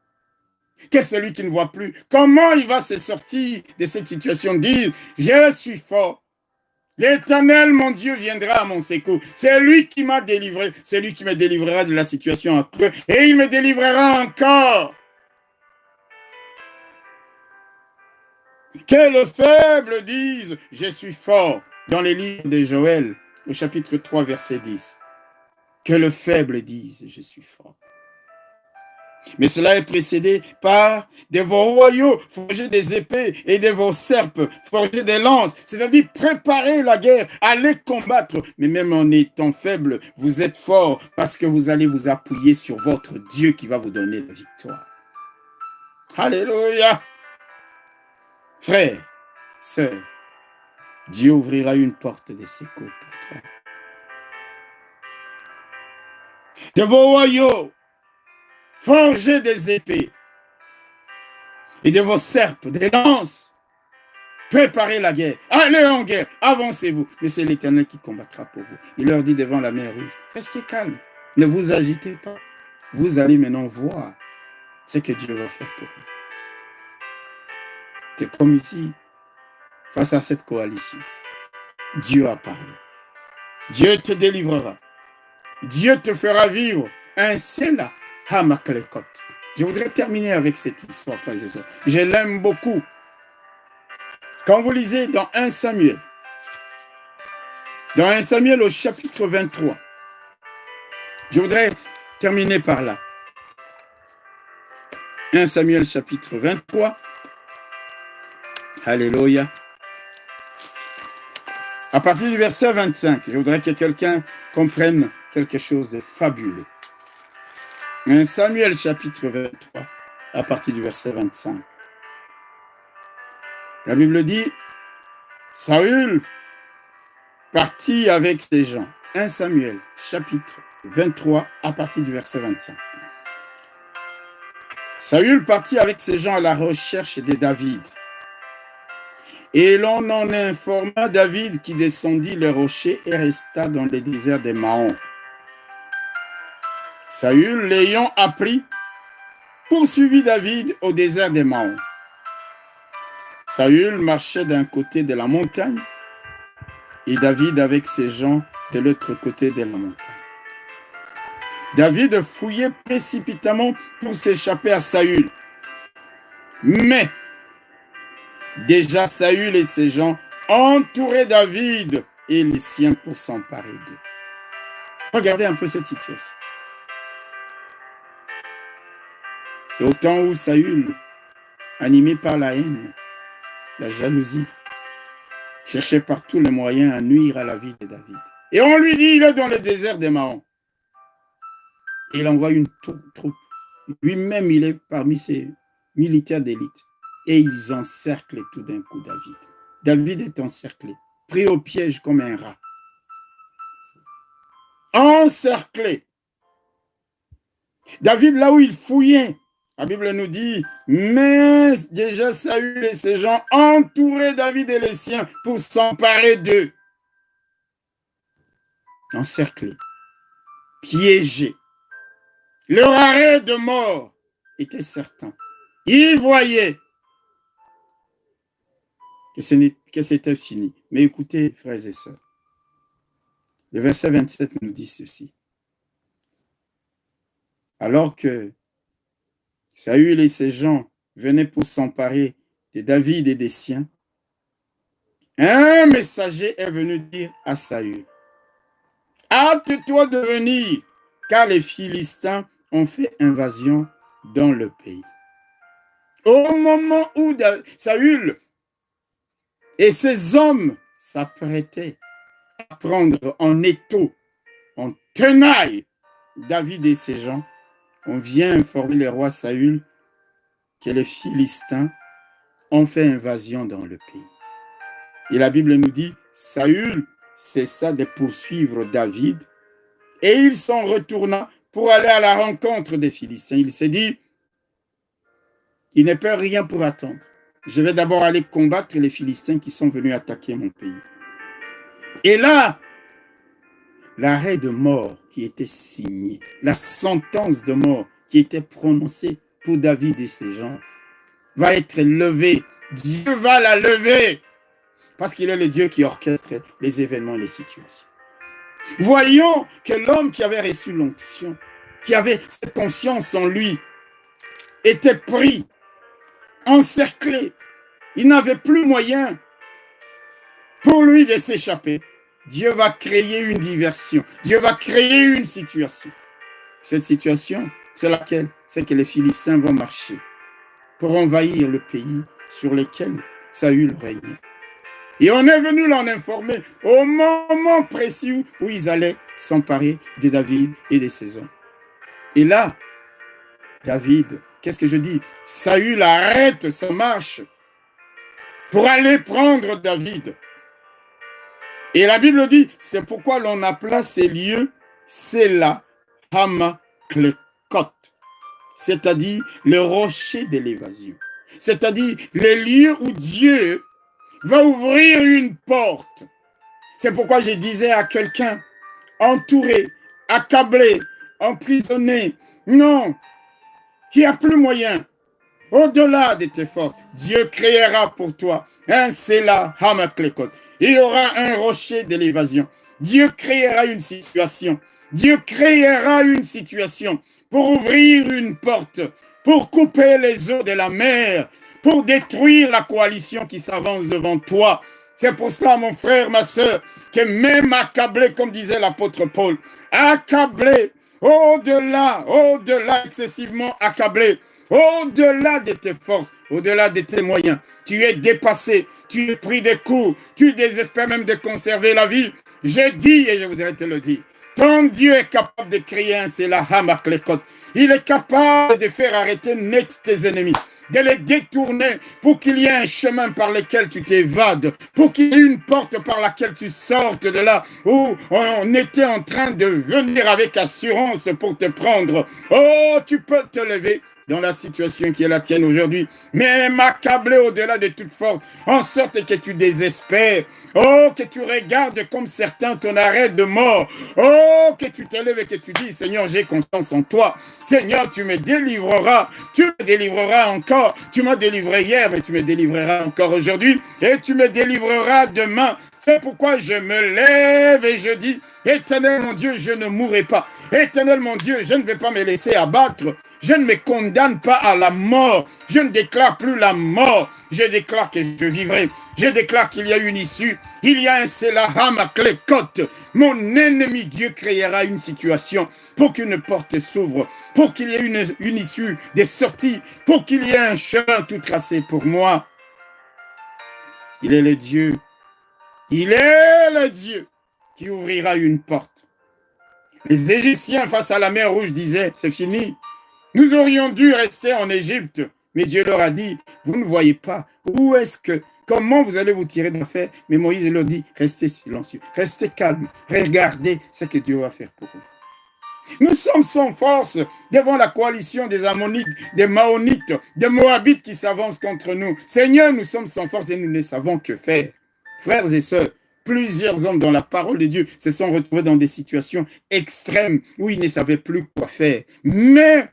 Que celui qui ne voit plus comment il va se sortir de cette situation dise, je suis fort. L'Éternel, mon Dieu, viendra à mon secours. C'est lui qui m'a délivré. C'est lui qui me délivrera de la situation actuelle. Et il me délivrera encore. Que le faible dise, je suis fort. Dans les livres de Joël, au chapitre 3, verset 10. Que le faible dise, je suis fort. Mais cela est précédé par de vos royaux, forger des épées, et de vos serpes, forger des lances, c'est-à-dire préparer la guerre, aller combattre. Mais même en étant faible, vous êtes fort parce que vous allez vous appuyer sur votre Dieu qui va vous donner la victoire. Alléluia! Frère, sœur, Dieu ouvrira une porte de secours pour toi. De vos royaux, forgez des épées et de vos serpes, des lances. Préparez la guerre. Allez en guerre. Avancez-vous. Mais c'est l'Éternel qui combattra pour vous. Il leur dit devant la mer Rouge, restez calme. Ne vous agitez pas. Vous allez maintenant voir ce que Dieu va faire pour vous. C'est comme ici, face à cette coalition. Dieu a parlé. Dieu te délivrera. Dieu te fera vivre un Sélah. Je voudrais terminer avec cette histoire, frères et sœurs. Je l'aime beaucoup. Quand vous lisez dans 1 Samuel, au chapitre 23, je voudrais terminer par là. 1 Samuel, chapitre 23. Alléluia. À partir du verset 25, je voudrais que quelqu'un comprenne quelque chose de fabuleux. 1 Samuel chapitre 23, à partir du verset 25. La Bible dit, Saül partit avec ses gens. 1 Samuel chapitre 23, à partir du verset 25. Saül partit avec ses gens à la recherche de David. Et l'on en informa David qui descendit les rochers et resta dans le désert de Maon. Saül, l'ayant appris, poursuivit David au désert de Maon. Saül marchait d'un côté de la montagne et David avec ses gens de l'autre côté de la montagne. David fouillait précipitamment pour s'échapper à Saül. Mais déjà Saül et ses gens entouraient David et les siens pour s'emparer d'eux. Regardez un peu cette situation. C'est au temps où Saül, animé par la haine, la jalousie, cherchait par tous les moyens à nuire à la vie de David. Et on lui dit, il est dans le désert des Mahon. Et il envoie une troupe. Lui-même, il est parmi ses militaires d'élite. Et ils encerclent tout d'un coup David. David est encerclé, pris au piège comme un rat. Encerclé. David, là où il fouillait, la Bible nous dit, mais déjà Saül et ses gens entouraient David et les siens pour s'emparer d'eux. Encerclés, piégés. Leur arrêt de mort était certain. Ils voyaient que c'était fini. Mais écoutez, frères et sœurs, le verset 27 nous dit ceci. Alors que Saül et ses gens venaient pour s'emparer de David et des siens, un messager est venu dire à Saül, « Hâte-toi de venir, car les Philistins ont fait invasion dans le pays. » Au moment où Saül et ses hommes s'apprêtaient à prendre en étau, en tenaille, David et ses gens, on vient informer le roi Saül que les Philistins ont fait invasion dans le pays. Et la Bible nous dit, Saül cessa de poursuivre David et il s'en retourna pour aller à la rencontre des Philistins. Il s'est dit, il ne peut rien pour attendre. Je vais d'abord aller combattre les Philistins qui sont venus attaquer mon pays. Et là, l'arrêt de mort qui était signé, la sentence de mort qui était prononcée pour David et ses gens, va être levée. Dieu va la lever parce qu'il est le Dieu qui orchestre les événements et les situations. Voyons que l'homme qui avait reçu l'onction, qui avait cette confiance en lui, était pris, encerclé. Il n'avait plus moyen pour lui de s'échapper. Dieu va créer une diversion. Dieu va créer une situation. Cette situation, c'est laquelle? C'est que les Philistins vont marcher pour envahir le pays sur lequel Saül régnait. Et on est venu l'en informer au moment précis où ils allaient s'emparer de David et de ses hommes. Et là, David, qu'est-ce que je dis? Saül arrête sa marche pour aller prendre David. Et la Bible dit, c'est pourquoi l'on appela ces lieux Sela Hamaklekot, c'est-à-dire le rocher de l'évasion, c'est-à-dire le lieu où Dieu va ouvrir une porte. C'est pourquoi je disais à quelqu'un, entouré, accablé, emprisonné, non, qui a plus moyen, au-delà de tes forces, Dieu créera pour toi un Sela Hamaklekot. Il y aura un rocher de l'évasion. Dieu créera une situation. Dieu créera une situation pour ouvrir une porte, pour couper les eaux de la mer, pour détruire la coalition qui s'avance devant toi. C'est pour cela, mon frère, ma soeur, que même accablé, comme disait l'apôtre Paul, accablé, au-delà, excessivement accablé, au-delà de tes forces, au-delà de tes moyens, tu es dépassé, tu es pris des coups, tu désespères même de conserver la vie. Je dis, et je voudrais te le dire, ton Dieu est capable de créer un Sela Hamaklekot. Il est capable de faire arrêter net tes ennemis, de les détourner pour qu'il y ait un chemin par lequel tu t'évades, pour qu'il y ait une porte par laquelle tu sortes de là où on était en train de venir avec assurance pour te prendre. Oh, tu peux te lever. dans la situation qui est la tienne aujourd'hui, mais m'accabler au-delà de toute force, en sorte que tu désespères. Oh, que tu regardes comme certains ton arrêt de mort. Oh, que tu t'élèves et que tu dis, Seigneur, j'ai confiance en toi. Seigneur, tu me délivreras. Tu me délivreras encore. Tu m'as délivré hier, mais tu me délivreras encore aujourd'hui. Et tu me délivreras demain. C'est pourquoi je me lève et je dis, Éternel mon Dieu, je ne mourrai pas. Éternel mon Dieu, je ne vais pas me laisser abattre. Je ne me condamne pas à la mort. Je ne déclare plus la mort. Je déclare que je vivrai. Je déclare qu'il y a une issue. Il y a un Selaham à Clécote. Mon ennemi Dieu créera une situation pour qu'une porte s'ouvre, pour qu'il y ait une issue, des sorties, pour qu'il y ait un chemin tout tracé pour moi. Il est le Dieu. Il est le Dieu qui ouvrira une porte. Les Égyptiens face à la mer Rouge disaient, c'est fini. Nous aurions dû rester en Égypte. Mais Dieu leur a dit, vous ne voyez pas. Comment vous allez vous tirer d'affaire? Mais Moïse leur dit, restez silencieux, restez calme, regardez ce que Dieu va faire pour vous. Nous sommes sans force devant la coalition des Ammonites, des Maonites, des Moabites qui s'avancent contre nous. Seigneur, nous sommes sans force et nous ne savons que faire. Frères et sœurs, plusieurs hommes dans la parole de Dieu se sont retrouvés dans des situations extrêmes où ils ne savaient plus quoi faire. Mais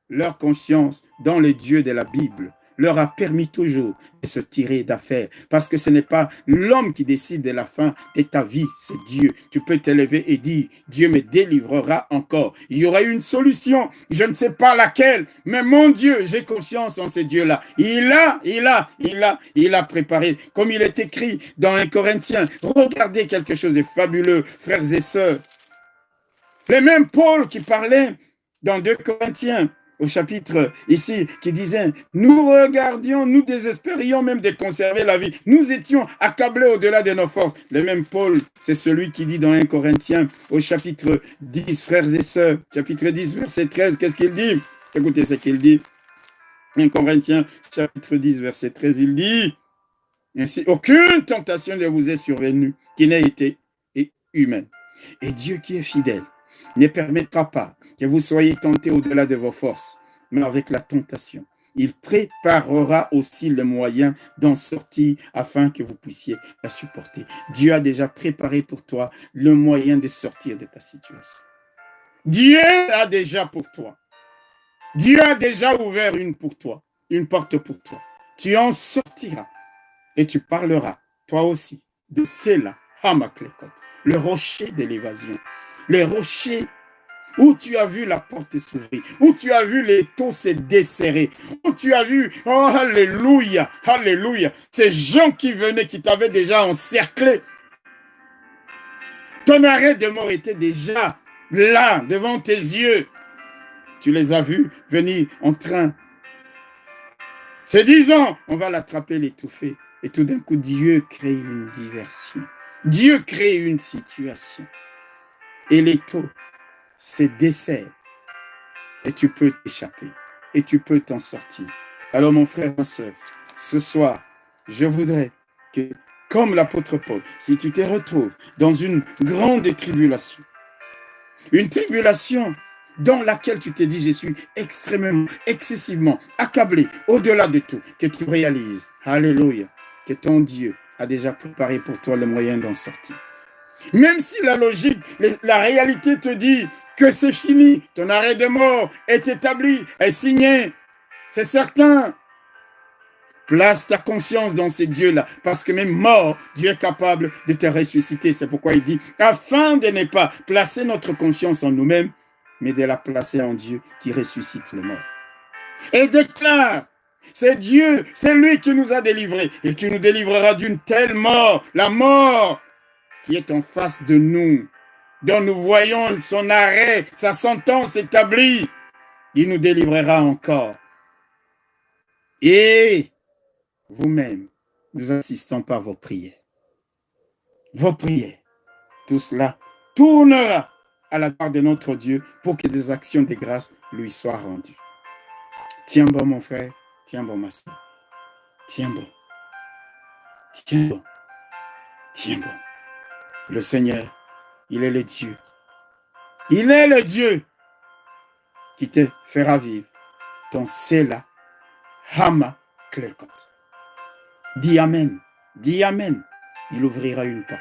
leur conscience dans le Dieu de la Bible leur a permis toujours de se tirer d'affaire. Parce que ce n'est pas l'homme qui décide de la fin de ta vie, c'est Dieu. Tu peux t'élever et dire, Dieu me délivrera encore. Il y aura une solution, je ne sais pas laquelle, mais mon Dieu, j'ai confiance en ce Dieu-là. Il a préparé, comme il est écrit dans 1 Corinthiens. Regardez quelque chose de fabuleux, frères et sœurs. Le même Paul qui parlait dans 2 Corinthiens, au chapitre ici, qui disait, nous regardions, nous désespérions même de conserver la vie. Nous étions accablés au-delà de nos forces. Le même Paul, c'est celui qui dit dans 1 Corinthiens, au chapitre 10, frères et sœurs, chapitre 10, verset 13, qu'est-ce qu'il dit? Écoutez ce qu'il dit. 1 Corinthiens, chapitre 10, verset 13, il dit, ainsi, aucune tentation ne vous est survenue qui n'ait été humaine. Et Dieu qui est fidèle ne permettra pas que vous soyez tentés au-delà de vos forces, mais avec la tentation, il préparera aussi le moyen d'en sortir afin que vous puissiez la supporter. Dieu a déjà préparé pour toi le moyen de sortir de ta situation. Dieu a déjà pour toi. Dieu a déjà ouvert une porte pour toi. Tu en sortiras et tu parleras, toi aussi, de cela, Hamaklekot, le rocher de l'évasion, le rocher où tu as vu la porte s'ouvrir, où tu as vu les taux se desserrer, où tu as vu, oh alléluia, alléluia, ces gens qui venaient, qui t'avaient déjà encerclé. Ton arrêt de mort était déjà là, devant tes yeux. Tu les as vus venir en train. Se disant, on va l'attraper, l'étouffer. Et tout d'un coup, Dieu crée une diversion. Dieu crée une situation. Et les taux se desserrent. Et tu peux t'échapper. Et tu peux t'en sortir. Alors mon frère, ma soeur, ce soir, je voudrais que, comme l'apôtre Paul, si tu te retrouves dans une grande tribulation, une tribulation dans laquelle tu te dis, je suis extrêmement, excessivement accablé, au-delà de tout, que tu réalises, alléluia, que ton Dieu a déjà préparé pour toi le moyen d'en sortir. Même si la logique, la réalité te dit que c'est fini, ton arrêt de mort est établi, est signé, c'est certain. Place ta confiance dans ces dieux-là, parce que même mort, Dieu est capable de te ressusciter. C'est pourquoi il dit, afin de ne pas placer notre confiance en nous-mêmes, mais de la placer en Dieu qui ressuscite les morts. Et déclare, c'est Dieu, c'est lui qui nous a délivrés et qui nous délivrera d'une telle mort, la mort qui est en face de nous, dont nous voyons son arrêt, sa sentence établie. Il nous délivrera encore. Et vous-même, nous assistons par vos prières. Vos prières, tout cela tournera à la part de notre Dieu pour que des actions de grâce lui soient rendues. Tiens bon, mon frère, tiens bon, ma soeur. Tiens bon. Tiens bon. Tiens bon. Le Seigneur, il est le Dieu. Il est le Dieu qui te fera vivre ton Sela, Hama, Klekot. Dis Amen, dis Amen. Il ouvrira une porte.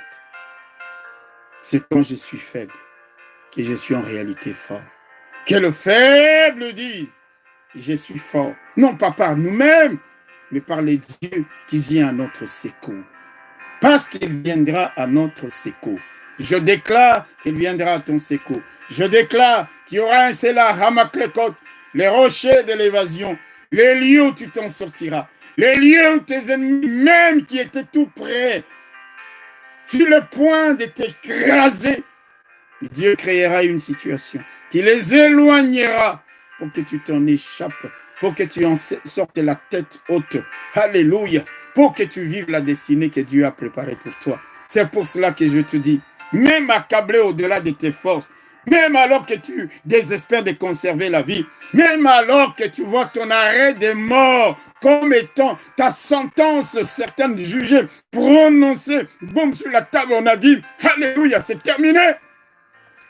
C'est quand je suis faible que je suis en réalité fort. Que le faible dise, je suis fort. Non pas par nous-mêmes, mais par les dieux qui viennent à notre secours. Parce qu'il viendra à notre secours. Je déclare qu'il viendra à ton secours. Je déclare qu'il y aura un Sela, Hamaklekot, les rochers de l'évasion, les lieux où tu t'en sortiras, les lieux où tes ennemis, même qui étaient tout près, sur le point de t'écraser, Dieu créera une situation qui les éloignera pour que tu t'en échappes, pour que tu en sortes la tête haute. Alléluia. Pour que tu vives la destinée que Dieu a préparée pour toi. C'est pour cela que je te dis, même accablé au-delà de tes forces, même alors que tu désespères de conserver la vie, même alors que tu vois ton arrêt des morts comme étant ta sentence certaine jugée, prononcée, boum, sur la table, on a dit, alléluia, c'est terminé.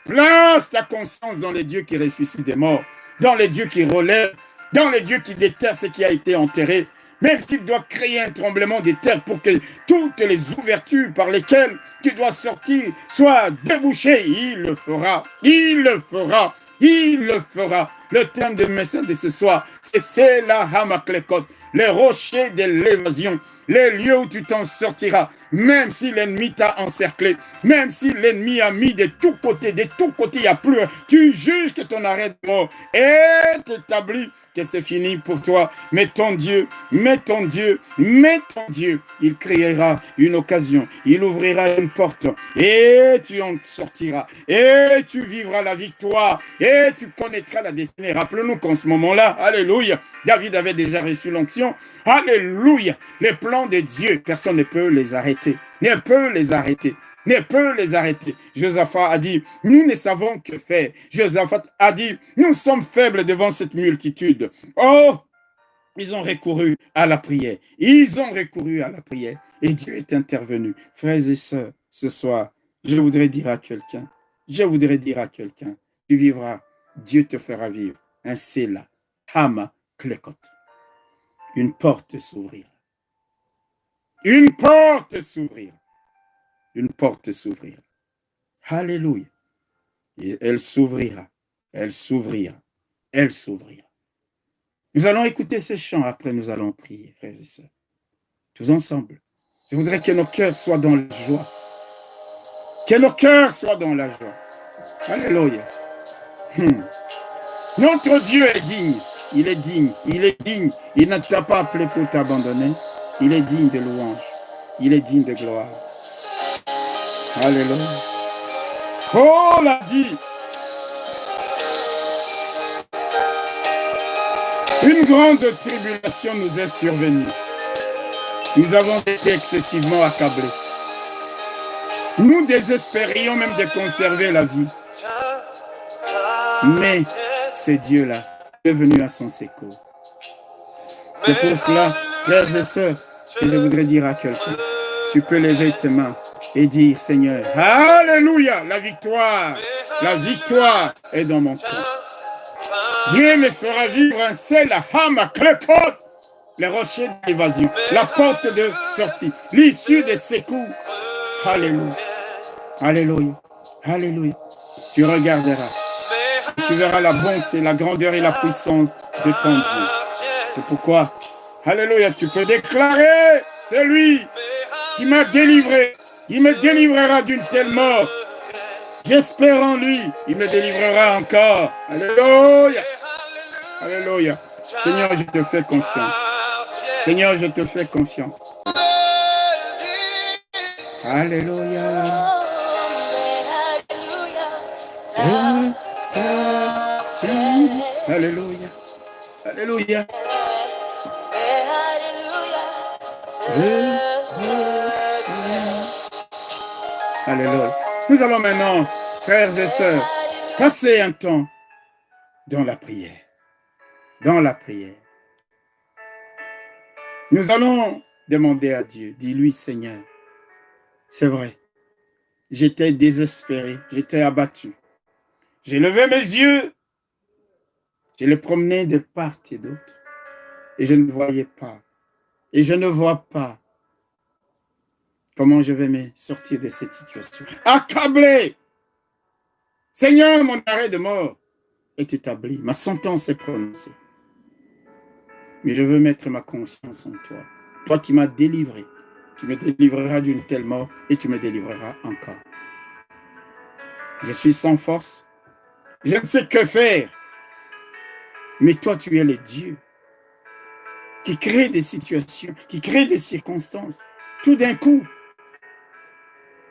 Place ta conscience dans les dieux qui ressuscitent des morts, dans les dieux qui relèvent, dans les dieux qui déterrent ce qui a été enterré. Même s'il doit créer un tremblement de terre pour que toutes les ouvertures par lesquelles tu dois sortir soient débouchées, il le fera, il le fera, il le fera. Le thème de message de ce soir, c'est la Hamaklekot, les rochers de l'évasion, les lieux où tu t'en sortiras, même si l'ennemi t'a encerclé, même si l'ennemi a mis de tous côtés, il n'y a plus, tu juges que ton arrêt de mort est établi, que c'est fini pour toi. Mais ton Dieu, il créera une occasion, il ouvrira une porte, et tu en sortiras, et tu vivras la victoire, et tu connaîtras la destinée. Rappelons-nous qu'en ce moment-là, alléluia, David avait déjà reçu l'onction. Alléluia. Les plans de Dieu, personne ne peut les arrêter. Ne peut les arrêter. Ne peut les arrêter. Josaphat a dit, nous ne savons que faire. Josaphat a dit, nous sommes faibles devant cette multitude. Oh, ils ont recouru à la prière. Ils ont recouru à la prière. Et Dieu est intervenu. Frères et sœurs, ce soir, je voudrais dire à quelqu'un, tu vivras, Dieu te fera vivre. Un Sela, Hama, Klekot. Une porte s'ouvrira. Une porte s'ouvrira. Une porte s'ouvrira. Alléluia. Et elle s'ouvrira. Elle s'ouvrira. Elle s'ouvrira. Nous allons écouter ces chants, après nous allons prier, frères et sœurs. Tous ensemble. Je voudrais que nos cœurs soient dans la joie. Que nos cœurs soient dans la joie. Alléluia. Notre Dieu est digne. Il est digne, il est digne. Il ne t'a pas appelé pour t'abandonner. Il est digne de louange. Il est digne de gloire. Alléluia. Paul a dit, une grande tribulation nous est survenue. Nous avons été excessivement accablés. Nous désespérions même de conserver la vie. Mais c'est Dieu-là est venu à son secours. C'est pour cela, frères et sœurs, que je voudrais dire à quelqu'un, tu peux lever tes mains et dire, Seigneur, alléluia, la victoire est dans mon cœur. Dieu me fera vivre un Sela, Hamaklekot, les rochers d'évasion, la porte de sortie, l'issue des secours. Alléluia, alléluia, alléluia. Tu regarderas. Tu verras la bonté, la grandeur et la puissance de ton Dieu. C'est pourquoi, alléluia, tu peux déclarer, c'est lui qui m'a délivré. Il me délivrera d'une telle mort. J'espère en lui, il me délivrera encore. Alléluia, alléluia. Seigneur, je te fais confiance. Seigneur, je te fais confiance. Alléluia. Alléluia. Alléluia. Alléluia. Nous allons maintenant, frères et sœurs, passer un temps dans la prière. Dans la prière. Nous allons demander à Dieu, dis-lui, Seigneur, c'est vrai, j'étais désespéré, j'étais abattu. J'ai levé mes yeux Je le promenais de part et d'autre. Et je ne voyais pas. Et je ne vois pas comment je vais me sortir de cette situation. Accablé! Seigneur, mon arrêt de mort est établi. Ma sentence est prononcée. Mais je veux mettre ma confiance en toi. Toi qui m'as délivré. Tu me délivreras d'une telle mort et tu me délivreras encore. Je suis sans force. Je ne sais que faire. Mais toi, tu es le Dieu qui crée des situations, qui crée des circonstances, tout d'un coup,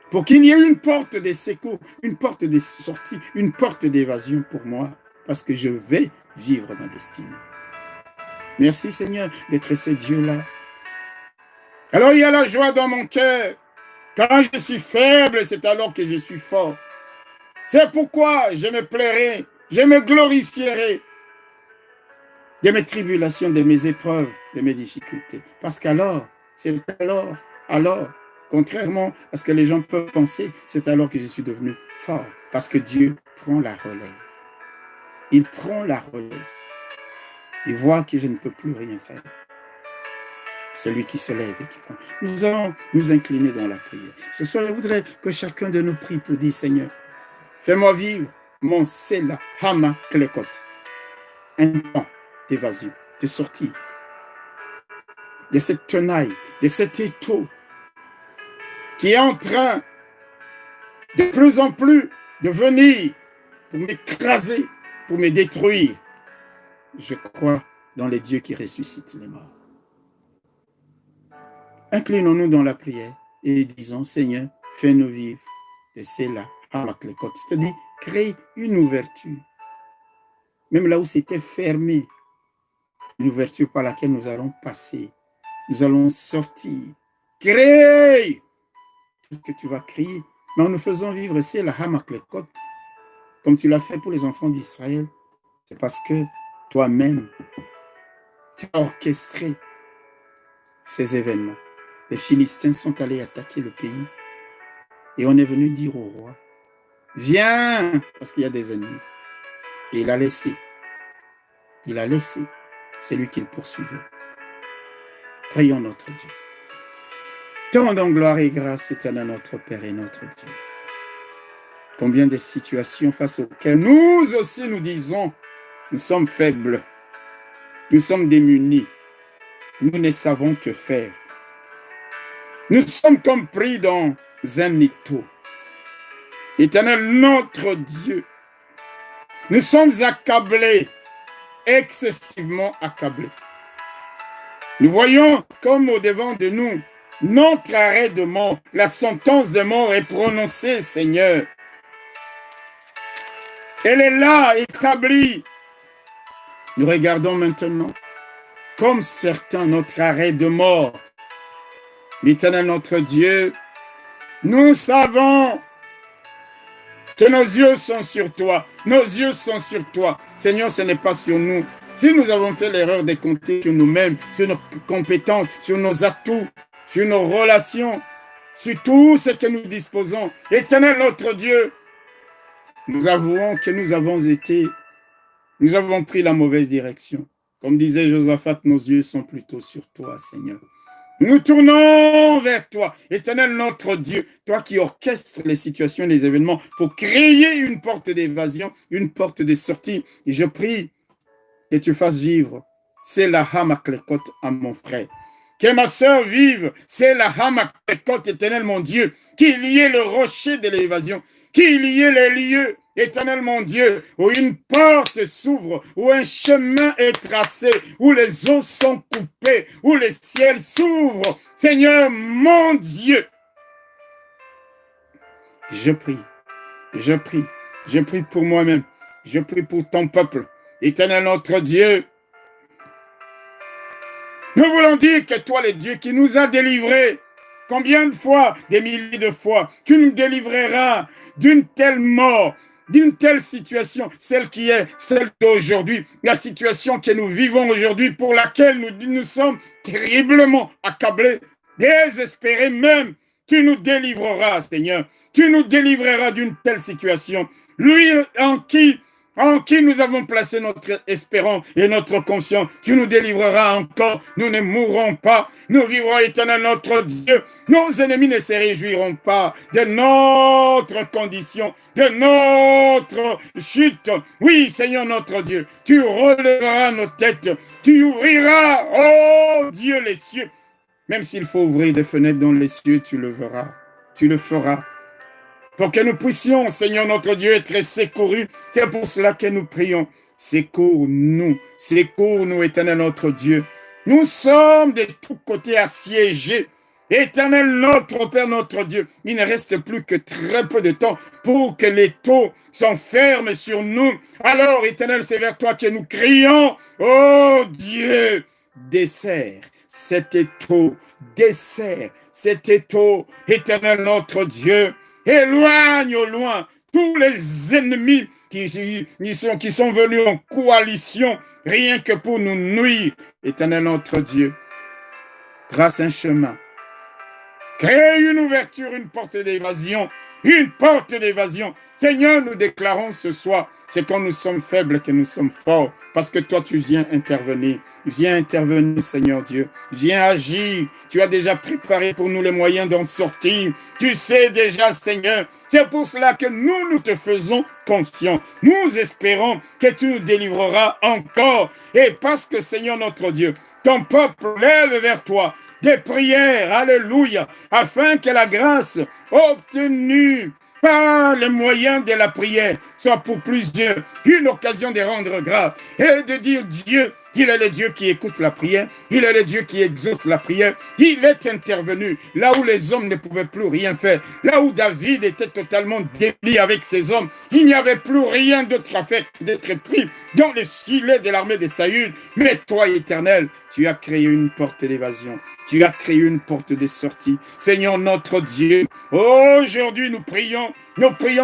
pour qu'il y ait une porte de secours, une porte de sortie, une porte d'évasion pour moi, parce que je vais vivre ma destinée. Merci Seigneur d'être ce Dieu-là. Alors il y a la joie dans mon cœur. Quand je suis faible, c'est alors que je suis fort. C'est pourquoi je me plairai, je me glorifierai de mes tribulations, de mes épreuves, de mes difficultés. Parce qu'alors, c'est alors, contrairement à ce que les gens peuvent penser, c'est alors que je suis devenu fort. Parce que Dieu prend la relève. Il prend la relève. Il voit que je ne peux plus rien faire. C'est lui qui se lève et qui prend. Nous allons nous incliner dans la prière. Ce soir, je voudrais que chacun de nous prie pour dire, Seigneur, fais-moi vivre mon Sela Hama Klekot. Un temps d'évasion, de sortie, de cette tenaille, de cet étau qui est en train de plus en plus de venir pour m'écraser, pour me détruire. Je crois dans les dieux qui ressuscitent les morts. Inclinons-nous dans la prière et disons, Seigneur, fais-nous vivre de cela à la côte, c'est-à-dire créer une ouverture, même là où c'était fermé, une ouverture par laquelle nous allons passer, nous allons sortir, créer tout ce que tu vas créer, mais en nous faisant vivre, c'est la Hamaklekot, comme tu l'as fait pour les enfants d'Israël. C'est parce que toi-même, tu as orchestré ces événements. Les Philistins sont allés attaquer le pays et on est venu dire au roi, viens, parce qu'il y a des ennemis. Et il a laissé celui qu'il poursuivait. Prions notre Dieu. Tendons gloire et grâce éternelle à notre Père et notre Dieu. Combien de situations face auxquelles nous aussi nous disons, nous sommes faibles, nous sommes démunis, nous ne savons que faire. Nous sommes comme pris dans un étau. Éternel, notre Dieu, nous sommes accablés, excessivement accablés. Nous voyons comme au-devant de nous, notre arrêt de mort, la sentence de mort est prononcée, Seigneur. Elle est là, établie. Nous regardons maintenant, comme certains, notre arrêt de mort. L'Éternel, notre Dieu, nous savons que nos yeux sont sur toi. Nos yeux sont sur toi. Seigneur, ce n'est pas sur nous. Si nous avons fait l'erreur de compter sur nous-mêmes, sur nos compétences, sur nos atouts, sur nos relations, sur tout ce que nous disposons, Éternel, notre Dieu, nous avouons que nous avons pris la mauvaise direction. Comme disait Josaphat, nos yeux sont plutôt sur toi, Seigneur. Nous tournons vers toi, Éternel notre Dieu, toi qui orchestres les situations et les événements pour créer une porte d'évasion, une porte de sortie. Et je prie que tu fasses vivre, c'est la Hamaklekot à mon frère. Que ma soeur vive, c'est la Hamaklekot, Éternel mon Dieu, qu'il y ait le rocher de l'évasion, qu'il y ait les lieux, Éternel mon Dieu, où une porte s'ouvre, où un chemin est tracé, où les eaux sont coupées, où le ciel s'ouvre. Seigneur mon Dieu, je prie pour moi-même, je prie pour ton peuple. Éternel notre Dieu, nous voulons dire que toi, le Dieu qui nous a délivrés, combien de fois, des milliers de fois, tu nous délivreras d'une telle mort, d'une telle situation, celle d'aujourd'hui, la situation que nous vivons aujourd'hui, pour laquelle nous sommes terriblement accablés, désespérés même. Tu nous délivreras, Seigneur. Tu nous délivreras d'une telle situation. Lui en qui en qui nous avons placé notre espérance et notre conscience. Tu nous délivreras encore. Nous ne mourrons pas. Nous vivrons éternel notre Dieu. Nos ennemis ne se réjouiront pas de notre condition, de notre chute. Oui, Seigneur notre Dieu, tu relèveras nos têtes. Tu ouvriras, oh Dieu, les cieux. Même s'il faut ouvrir des fenêtres dans les cieux, tu le verras. Tu le feras. Pour que nous puissions, Seigneur notre Dieu, être secourus. C'est pour cela que nous prions. Secours-nous, éternel notre Dieu. Nous sommes de tous côtés assiégés. Éternel notre Père, notre Dieu, il ne reste plus que très peu de temps pour que les taux s'enferment sur nous. Alors, éternel, c'est vers toi que nous crions. Oh Dieu, desserre cet étau, desserre cet étau, éternel notre Dieu. Éloigne au loin tous les ennemis qui sont venus en coalition, rien que pour nous nuire. Éternel notre Dieu, trace un chemin. Crée une ouverture, une porte d'évasion. Une porte d'évasion. Seigneur, nous déclarons ce soir, c'est quand nous sommes faibles que nous sommes forts. Parce que toi, tu viens intervenir. Viens intervenir, Seigneur Dieu. Viens agir. Tu as déjà préparé pour nous les moyens d'en sortir. Tu sais déjà, Seigneur. C'est pour cela que nous te faisons confiance. Nous espérons que tu nous délivreras encore. Et parce que, Seigneur notre Dieu, ton peuple lève vers toi des prières, alléluia, afin que la grâce obtenue par les moyens de la prière soit pour plusieurs une occasion de rendre grâce et de dire Dieu, il est le Dieu qui écoute la prière, il est le Dieu qui exauce la prière, il est intervenu là où les hommes ne pouvaient plus rien faire, là où David était totalement délié avec ses hommes, il n'y avait plus rien d'autre à faire d'être pris dans les filets de l'armée de Saül, mais toi, Éternel, tu as créé une porte d'évasion, tu as créé une porte de sortie. Seigneur notre Dieu, aujourd'hui nous prions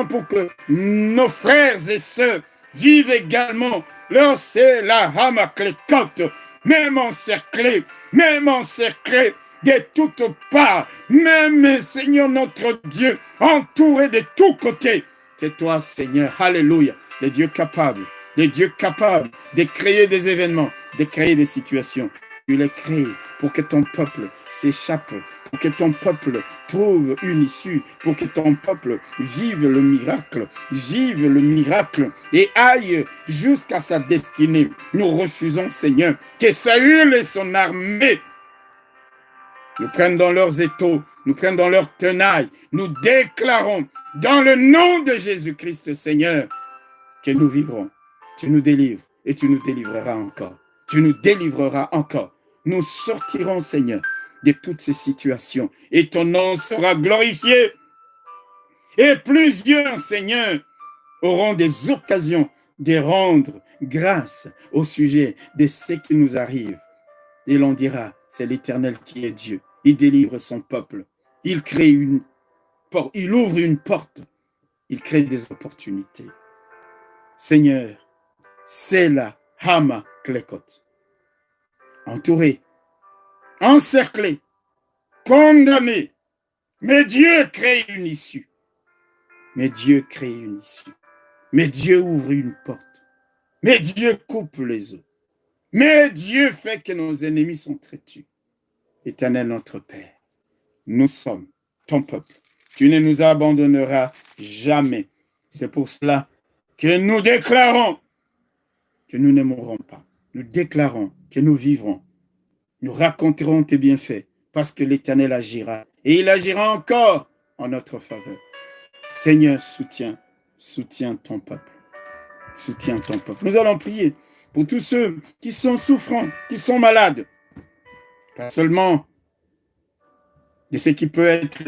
pour que nos frères et sœurs vivent également leur c'est la hamaklekot, même encerclés de toutes parts, même Seigneur notre Dieu, entourés de tous côtés. Que toi, Seigneur, alléluia, le Dieu capable de créer des événements, de créer des situations. Tu les crées pour que ton peuple s'échappe, pour que ton peuple trouve une issue, pour que ton peuple vive le miracle et aille jusqu'à sa destinée. Nous refusons, Seigneur, que Saül et son armée nous prennent dans leurs étaux, nous prennent dans leurs tenailles. Nous déclarons dans le nom de Jésus-Christ, Seigneur, que nous vivrons. Tu nous délivres et tu nous délivreras encore. Tu nous délivreras encore. Nous sortirons, Seigneur, de toutes ces situations et ton nom sera glorifié. Et plusieurs, Seigneur, auront des occasions de rendre grâce au sujet de ce qui nous arrive. Et l'on dira, c'est l'Éternel qui est Dieu. Il délivre son peuple. Il crée une porte. Il ouvre une porte. Il crée des opportunités. Seigneur, c'est la Hama Klekot. Entouré, encerclé, condamné. Mais Dieu crée une issue. Mais Dieu crée une issue. Mais Dieu ouvre une porte. Mais Dieu coupe les eaux. Mais Dieu fait que nos ennemis sont traitus. Éternel notre Père, nous sommes ton peuple. Tu ne nous abandonneras jamais. C'est pour cela que nous déclarons que nous ne mourrons pas. Nous déclarons que nous vivrons. Nous raconterons tes bienfaits parce que l'Éternel agira. Et il agira encore en notre faveur. Seigneur, soutiens ton peuple. Soutiens ton peuple. Nous allons prier pour tous ceux qui sont souffrants, qui sont malades. Pas seulement de ce qui peut être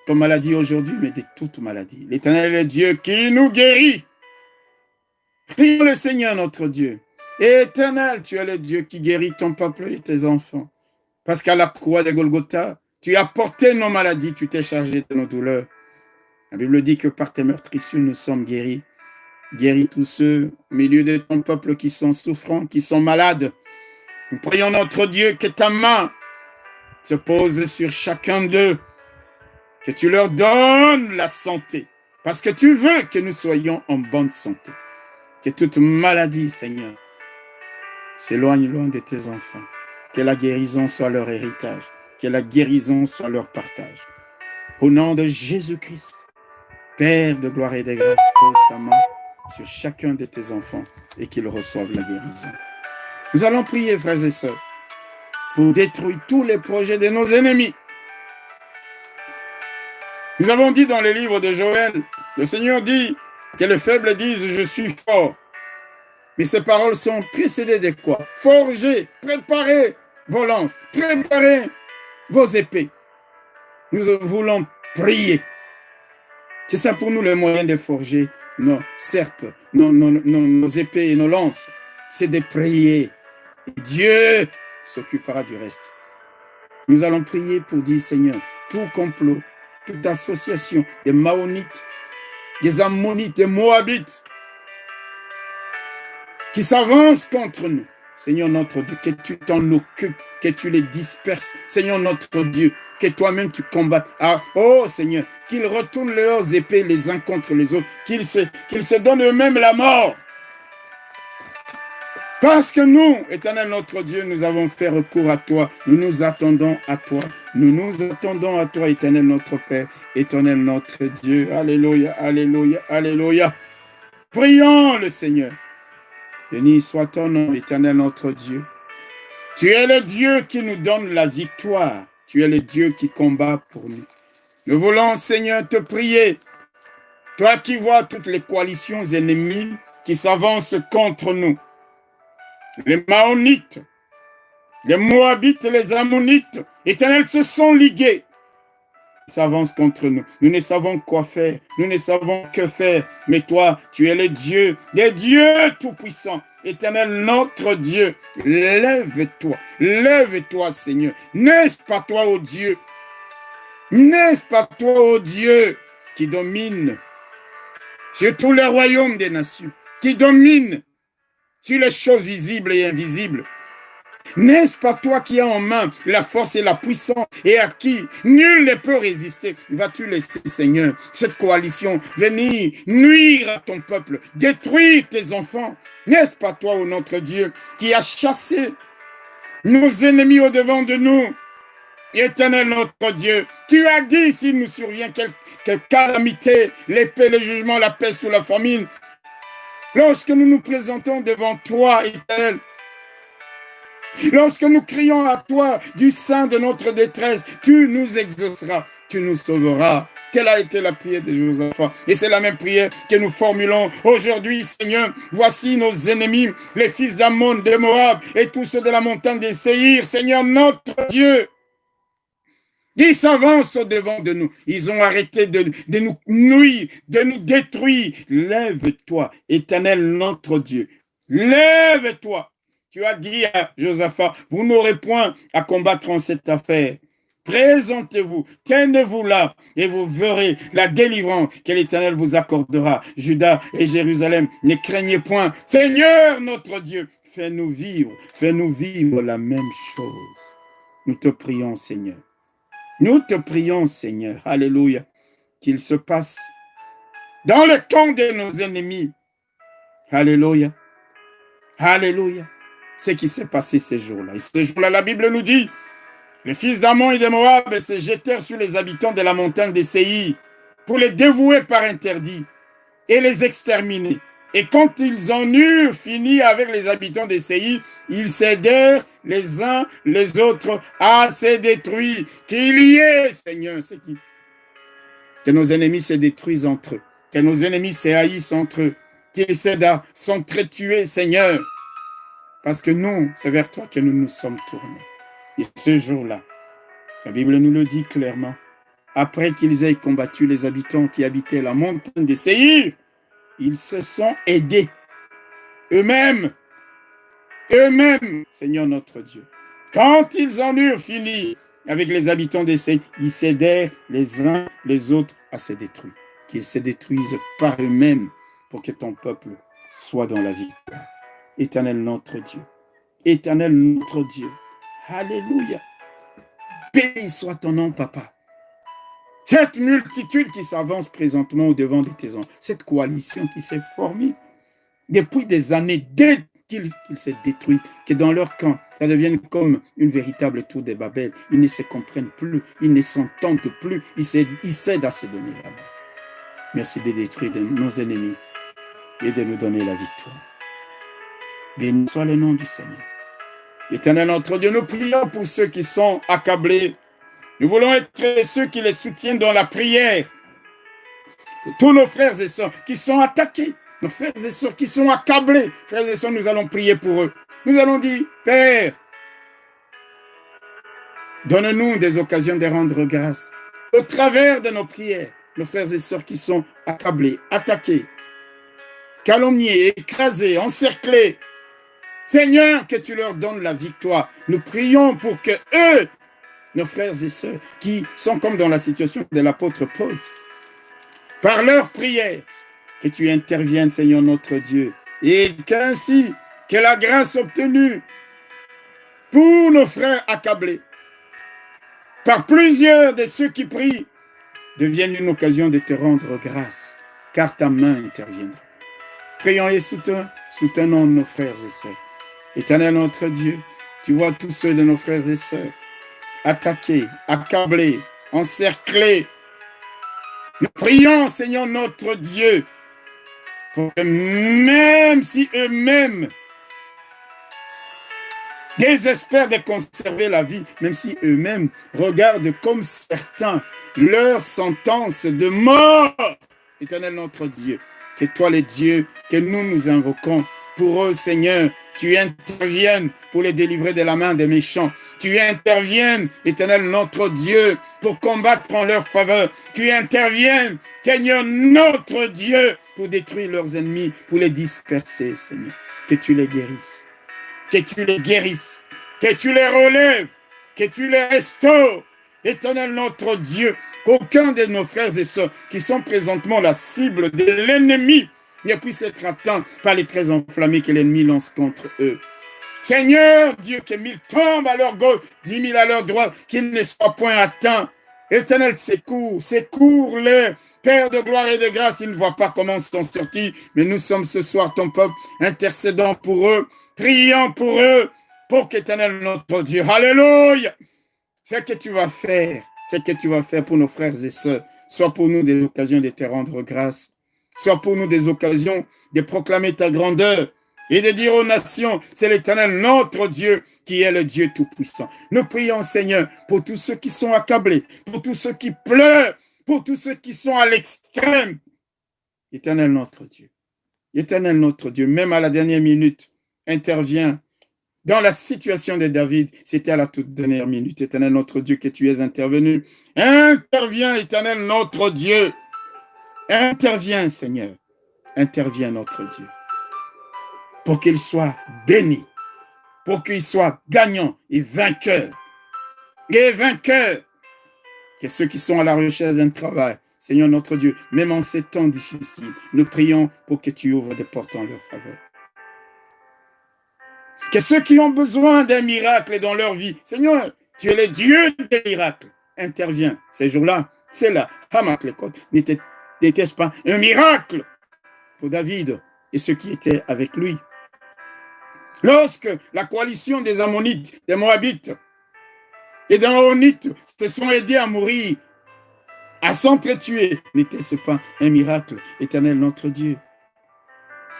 comme maladie aujourd'hui, mais de toute maladie. L'Éternel est Dieu qui nous guérit. Prions le Seigneur notre Dieu. Éternel, tu es le Dieu qui guérit ton peuple et tes enfants. Parce qu'à la croix de Golgotha, tu as porté nos maladies, tu t'es chargé de nos douleurs. La Bible dit que par tes meurtrissures, nous sommes guéris. Guéris tous ceux au milieu de ton peuple qui sont souffrants, qui sont malades. Nous prions notre Dieu que ta main se pose sur chacun d'eux, que tu leur donnes la santé, parce que tu veux que nous soyons en bonne santé. Que toute maladie, Seigneur, s'éloigne loin de tes enfants. Que la guérison soit leur héritage. Que la guérison soit leur partage. Au nom de Jésus-Christ, Père de gloire et de grâce, pose ta main sur chacun de tes enfants et qu'ils reçoivent la guérison. Nous allons prier, frères et sœurs, pour détruire tous les projets de nos ennemis. Nous avons dit dans le livre de Joël, le Seigneur dit que les faibles disent « je suis fort ». Mais ces paroles sont précédées de quoi? Forgez, préparez vos lances, préparez vos épées. Nous voulons prier. C'est ça pour nous le moyen de forger nos serpes, nos épées et nos lances. C'est de prier. Dieu s'occupera du reste. Nous allons prier pour dire, Seigneur, tout complot, toute association des Maonites, des Ammonites, des Moabites, qui s'avancent contre nous. Seigneur notre Dieu, que tu t'en occupes, que tu les disperses. Seigneur notre Dieu, que toi-même tu combattes. Ah, oh Seigneur, qu'ils retournent leurs épées les uns contre les autres, qu'ils se donnent eux-mêmes la mort. Parce que nous, Éternel notre Dieu, nous avons fait recours à toi. Nous nous attendons à toi. Nous nous attendons à toi, Éternel notre Père, Éternel notre Dieu. Alléluia, alléluia, alléluia. Prions le Seigneur. Béni soit ton nom, Éternel notre Dieu. Tu es le Dieu qui nous donne la victoire. Tu es le Dieu qui combat pour nous. Nous voulons, Seigneur, te prier. Toi qui vois toutes les coalitions ennemies qui s'avancent contre nous. Les Maonites, les Moabites, les Ammonites, Éternel, se sont ligués. Ils s'avancent contre nous. Nous ne savons quoi faire. Nous ne savons que faire. Mais toi, tu es le Dieu tout-puissant. Éternel, notre Dieu, lève-toi. Lève-toi, Seigneur. N'est-ce pas toi, ô Dieu? N'est-ce pas toi, ô Dieu, qui domine sur tous les royaumes des nations, qui domine sur les choses visibles et invisibles? N'est-ce pas toi qui as en main la force et la puissance et à qui nul ne peut résister? Vas-tu laisser, Seigneur, cette coalition venir nuire à ton peuple, détruire tes enfants? N'est-ce pas toi, ô notre Dieu, qui a chassé nos ennemis au-devant de nous? Éternel notre Dieu, tu as dit s'il nous survient quelque calamité, l'épée, le jugement, la peste ou la famine, lorsque nous nous présentons devant toi, Éternel, lorsque nous crions à toi du sein de notre détresse, tu nous exauceras, tu nous sauveras. Telle a été la prière de Josaphat. Et c'est la même prière que nous formulons aujourd'hui, Seigneur. Voici nos ennemis, les fils d'Ammon, de Moab et tous ceux de la montagne des Séhir. Seigneur notre Dieu, ils s'avancent au-devant de nous. Ils ont arrêté de nous nuire, de nous détruire. Lève-toi, Éternel notre Dieu. Lève-toi. Tu as dit à Josaphat, vous n'aurez point à combattre en cette affaire. Présentez-vous, tenez-vous là, et vous verrez la délivrance que l'Éternel vous accordera. Juda et Jérusalem, ne craignez point. Seigneur notre Dieu, fais-nous vivre la même chose. Nous te prions, Seigneur. Nous te prions, Seigneur. Alléluia. Qu'il se passe dans le camp de nos ennemis. Alléluia. Alléluia. Ce qui s'est passé ces jours-là. Et ces jours-là, la Bible nous dit, les fils d'Ammon et de Moab se jetèrent sur les habitants de la montagne des Séhir pour les dévouer par interdit et les exterminer. Et quand ils en eurent fini avec les habitants des Séhir, ils s'aidèrent les uns les autres à se détruire. Qu'il y ait, Seigneur, c'est qui? Que nos ennemis se détruisent entre eux, que nos ennemis se haïssent entre eux, qu'ils s'entretuer, Seigneur. Parce que nous, c'est vers toi que nous nous sommes tournés. Et ce jour-là, la Bible nous le dit clairement, après qu'ils aient combattu les habitants qui habitaient la montagne des Séhir, ils se sont aidés eux-mêmes, Seigneur notre Dieu. Quand ils en eurent fini avec les habitants des Séhir, ils s'aidèrent les uns les autres à se détruire. Qu'ils se détruisent par eux-mêmes pour que ton peuple soit dans la vie. Éternel notre Dieu, Éternel notre Dieu, alléluia. Béni soit ton nom, Papa. Cette multitude qui s'avance présentement au devant de tes anges, cette coalition qui s'est formée, depuis des années, dès qu'ils se détruisent, que dans leur camp, ça devienne comme une véritable tour de Babel. Ils ne se comprennent plus, ils ne s'entendent plus, ils cèdent à se donner la mort. Merci de détruire nos ennemis et de nous donner la victoire. Béni soit le nom du Seigneur. Éternel notre Dieu, nous prions pour ceux qui sont accablés. Nous voulons être ceux qui les soutiennent dans la prière. Tous nos frères et sœurs qui sont attaqués, nos frères et sœurs qui sont accablés, frères et sœurs, nous allons prier pour eux. Nous allons dire, Père, donne-nous des occasions de rendre grâce au travers de nos prières. Nos frères et sœurs qui sont accablés, attaqués, calomniés, écrasés, encerclés. Seigneur, que tu leur donnes la victoire. Nous prions pour que eux, nos frères et sœurs, qui sont comme dans la situation de l'apôtre Paul, par leur prière, que tu interviennes, Seigneur notre Dieu, et qu'ainsi, que la grâce obtenue pour nos frères accablés, par plusieurs de ceux qui prient, devienne une occasion de te rendre grâce, car ta main interviendra. Prions et soutenons nos frères et sœurs. Éternel notre Dieu, tu vois tous ceux de nos frères et sœurs attaqués, accablés, encerclés. Nous prions, Seigneur notre Dieu, pour que même si eux-mêmes désespèrent de conserver la vie, même si eux-mêmes regardent comme certains leur sentence de mort, Éternel notre Dieu, que toi, les dieux que nous invoquons, pour eux, Seigneur, tu interviennes pour les délivrer de la main des méchants. Tu interviennes, Éternel notre Dieu, pour combattre en leur faveur. Tu interviennes, Seigneur notre Dieu, pour détruire leurs ennemis, pour les disperser, Seigneur. Que tu les guérisses. Que tu les guérisses. Que tu les relèves. Que tu les restaures. Éternel notre Dieu, qu'aucun de nos frères et sœurs qui sont présentement la cible de l'ennemi ne puisse être atteint par les traits enflammés que l'ennemi lance contre eux. Seigneur Dieu, que 1000 tombent à leur gauche, 10 000 à leur droite, qu'ils ne soient point atteints. Éternel, secours-les. Père de gloire et de grâce, ils ne voient pas comment s'en sortir, mais nous sommes ce soir ton peuple, intercédant pour eux, priant pour eux, pour qu'Éternel notre Dieu, alléluia, ce que tu vas faire pour nos frères et sœurs, soit pour nous des occasions de te rendre grâce, soit pour nous des occasions de proclamer ta grandeur et de dire aux nations, c'est l'Éternel notre Dieu qui est le Dieu Tout-Puissant. Nous prions, Seigneur, pour tous ceux qui sont accablés, pour tous ceux qui pleurent, pour tous ceux qui sont à l'extrême. Éternel notre Dieu, même à la dernière minute, intervient dans la situation de David. C'était à la toute dernière minute, Éternel notre Dieu, que tu es intervenu. Interviens, Éternel notre Dieu. Interviens, Seigneur. Interviens, notre Dieu. Pour qu'il soit béni. Pour qu'il soit gagnant et vainqueur. Et vainqueur. Que ceux qui sont à la recherche d'un travail, Seigneur notre Dieu, même en ces temps difficiles, nous prions pour que tu ouvres des portes en leur faveur. Que ceux qui ont besoin d'un miracle dans leur vie, Seigneur, tu es le Dieu des miracles. Interviens. Ces jours-là, c'est là. N'était-ce pas un miracle pour David et ceux qui étaient avec lui? Lorsque la coalition des Ammonites, des Moabites et des Ammonites se sont aidés à mourir, à s'entretuer, n'était-ce pas un miracle, Éternel notre Dieu?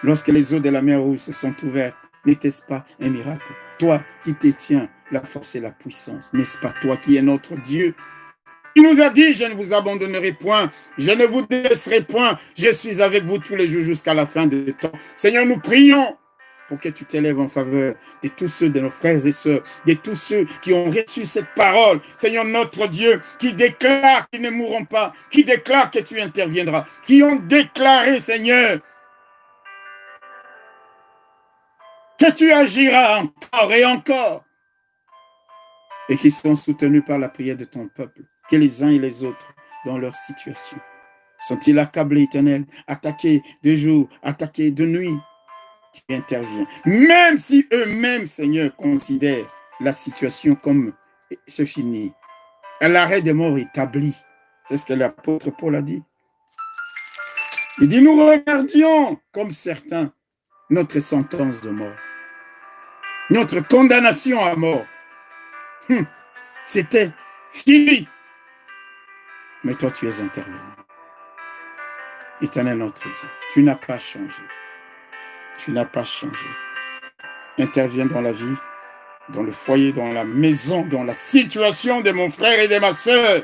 Lorsque les eaux de la mer Rouge se sont ouvertes, n'était-ce pas un miracle? Toi qui détiens la force et la puissance, n'est-ce pas toi qui es notre Dieu? Il nous a dit, je ne vous abandonnerai point, je ne vous délaisserai point, je suis avec vous tous les jours jusqu'à la fin du temps. Seigneur, nous prions pour que tu t'élèves en faveur de tous ceux de nos frères et sœurs, de tous ceux qui ont reçu cette parole. Seigneur notre Dieu, qui déclarent qu'ils ne mourront pas, qui déclarent que tu interviendras, qui ont déclaré, Seigneur, que tu agiras encore et encore, et qui sont soutenus par la prière de ton peuple, que les uns et les autres dans leur situation. Sont-ils accablés, Éternel, attaqués de jour, attaqués de nuit? Tu interviens. Même si eux-mêmes, Seigneur, considèrent la situation comme c'est fini. L'arrêt des morts établi. C'est ce que l'apôtre Paul a dit. Il dit, nous regardions comme certains notre sentence de mort, notre condamnation à mort. C'était fini. Mais toi, tu es intervenu. Éternel notre Dieu, tu n'as pas changé. Tu n'as pas changé. Interviens dans la vie, dans le foyer, dans la maison, dans la situation de mon frère et de ma sœur.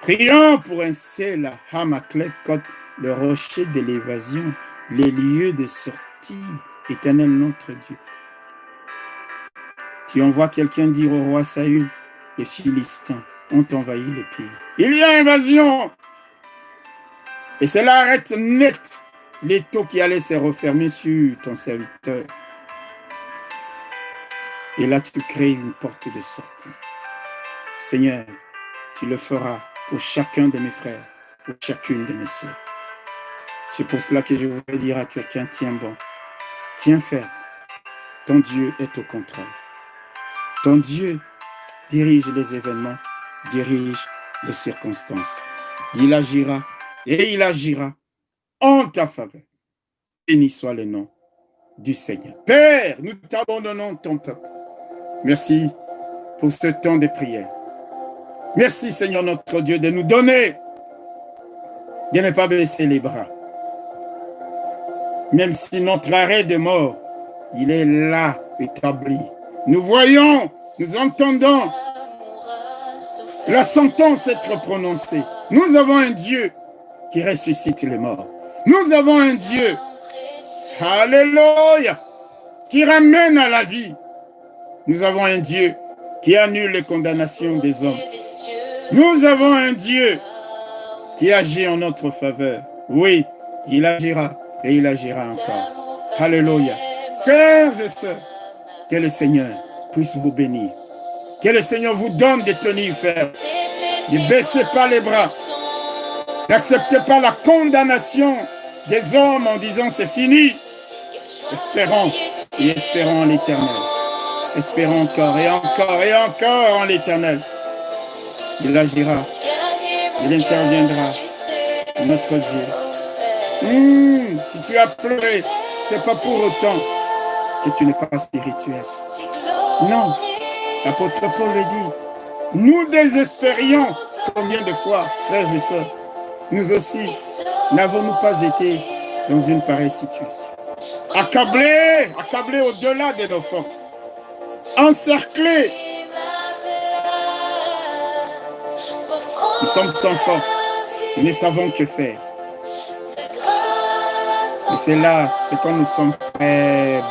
Prions pour ainsi la Hamaklekot, le rocher de l'évasion, les lieux de sortie, Éternel notre Dieu. Tu envoies quelqu'un dire au roi Saül, les Philistins ont envahi le pays. Il y a invasion. Et cela arrête net l'étau qui allait se refermer sur ton serviteur. Et là, tu crées une porte de sortie. Seigneur, tu le feras pour chacun de mes frères, pour chacune de mes sœurs. C'est pour cela que je voudrais dire à quelqu'un, tiens bon, tiens ferme. Ton Dieu est au contrôle. Ton Dieu dirige les événements, dirige les circonstances. Il agira et il agira en ta faveur. Béni soit le nom du Seigneur. Père, nous t'abandonnons ton peuple. Merci pour ce temps de prière. Merci Seigneur notre Dieu de nous donner, de ne pas baisser les bras. Même si notre arrêt de mort, il est là, établi. Nous voyons, nous entendons la sentence être prononcée. Nous avons un Dieu qui ressuscite les morts. Nous avons un Dieu, alléluia, qui ramène à la vie. Nous avons un Dieu qui annule les condamnations des hommes. Nous avons un Dieu qui agit en notre faveur. Oui, il agira et il agira encore. Alléluia. Frères et sœurs, que le Seigneur puisse vous bénir. Que le Seigneur vous donne de tenir ferme. Ne baissez pas les bras. N'acceptez pas la condamnation des hommes en disant c'est fini. Espérons et espérons en l'Éternel. Espérons encore et encore et encore en l'Éternel. Il agira. Il interviendra. Notre Dieu. Si tu as pleuré, c'est pas pour autant que tu n'es pas spirituel. Non. L'apôtre Paul le dit. Nous désespérions combien de fois, frères et sœurs, nous aussi, n'avons-nous pas été dans une pareille situation? Accablés au-delà de nos forces. Encerclés. Nous sommes sans force. Nous ne savons que faire. Et c'est là, c'est quand nous sommes faibles.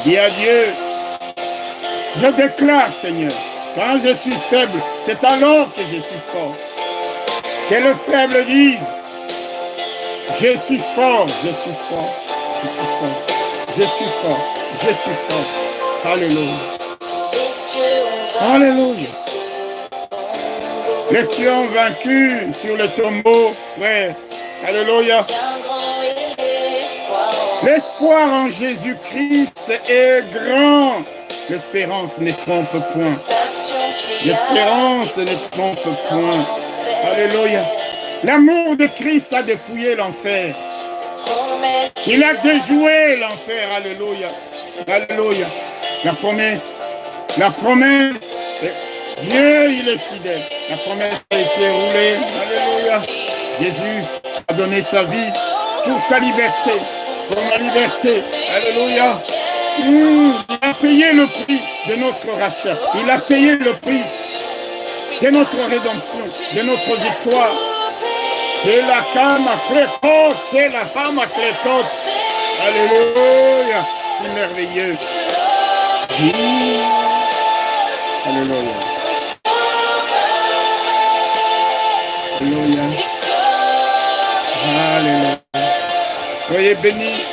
Dis à Dieu, je déclare, Seigneur, quand je suis faible, c'est alors que je suis fort. Que le faible dise, je suis fort, je suis fort, je suis fort, je suis fort, je suis fort. Alléluia. Alléluia. Les cieux ont vaincu sur le tombeau, frère. Alléluia. L'espoir en Jésus-Christ est grand. L'espérance ne trompe point. L'espérance ne trompe point. Alléluia. L'amour de Christ a dépouillé l'enfer. Il a déjoué l'enfer. Alléluia. Alléluia. La promesse. Dieu, il est fidèle. La promesse a été roulée. Alléluia. Jésus a donné sa vie pour ta liberté. Pour ma liberté. Alléluia. Il a payé le prix de notre rachat. Il a payé le prix de notre rédemption, de notre victoire. C'est la Hamaklekot, c'est la Hamaklekot. Alléluia. C'est merveilleux. Alléluia. Alléluia. Alléluia. Soyez bénis.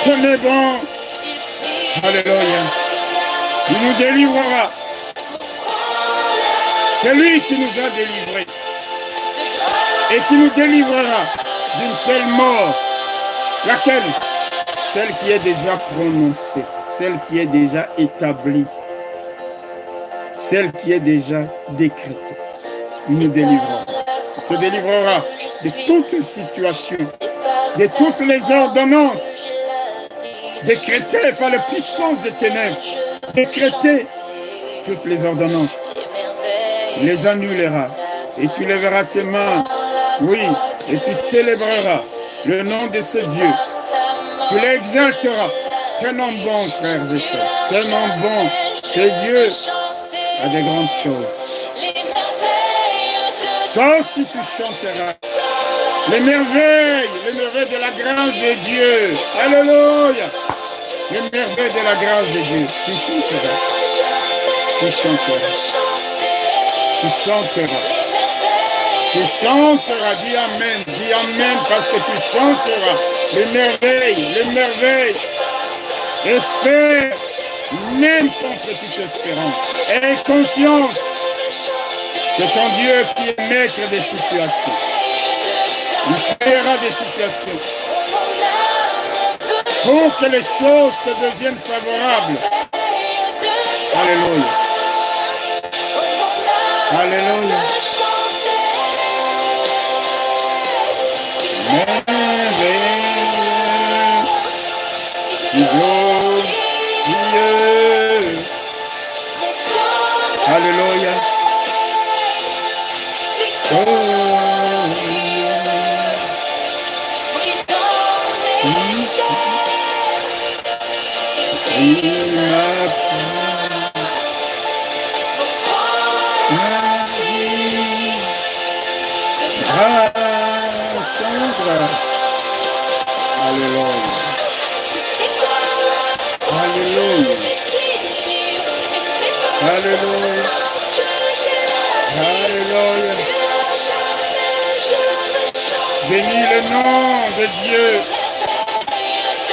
Tenez bon. Alléluia. Il nous délivrera. C'est lui qui nous a délivrés. Et qui nous délivrera d'une telle mort. Laquelle? Celle qui est déjà prononcée. Celle qui est déjà établie. Celle qui est déjà décrite. Il nous délivrera. Il te délivrera de toute situation, de toutes les ordonnances décrétées par la puissance des ténèbres, décrétées toutes les ordonnances. Il les annulera et tu lèveras tes mains, oui, et tu célébreras le nom de ce Dieu. Tu l'exalteras. Ton nom bon, frères et sœurs, ton nom bon, c'est Dieu a des grandes choses. Toi aussi tu chanteras les merveilles de la grâce de Dieu. Alléluia. Les merveilles de la grâce de Dieu. Tu chanteras. Tu chanteras. Tu chanteras. Tu chanteras. Dis Amen. Dis Amen parce que tu chanteras les merveilles. Espère, même contre toute espérance. Aie confiance. C'est ton Dieu qui est maître des situations. Il créera des situations pour que les choses te deviennent favorables. Alléluia. Alléluia. Merveille, si glorieux. Alléluia. Bénis le nom de Dieu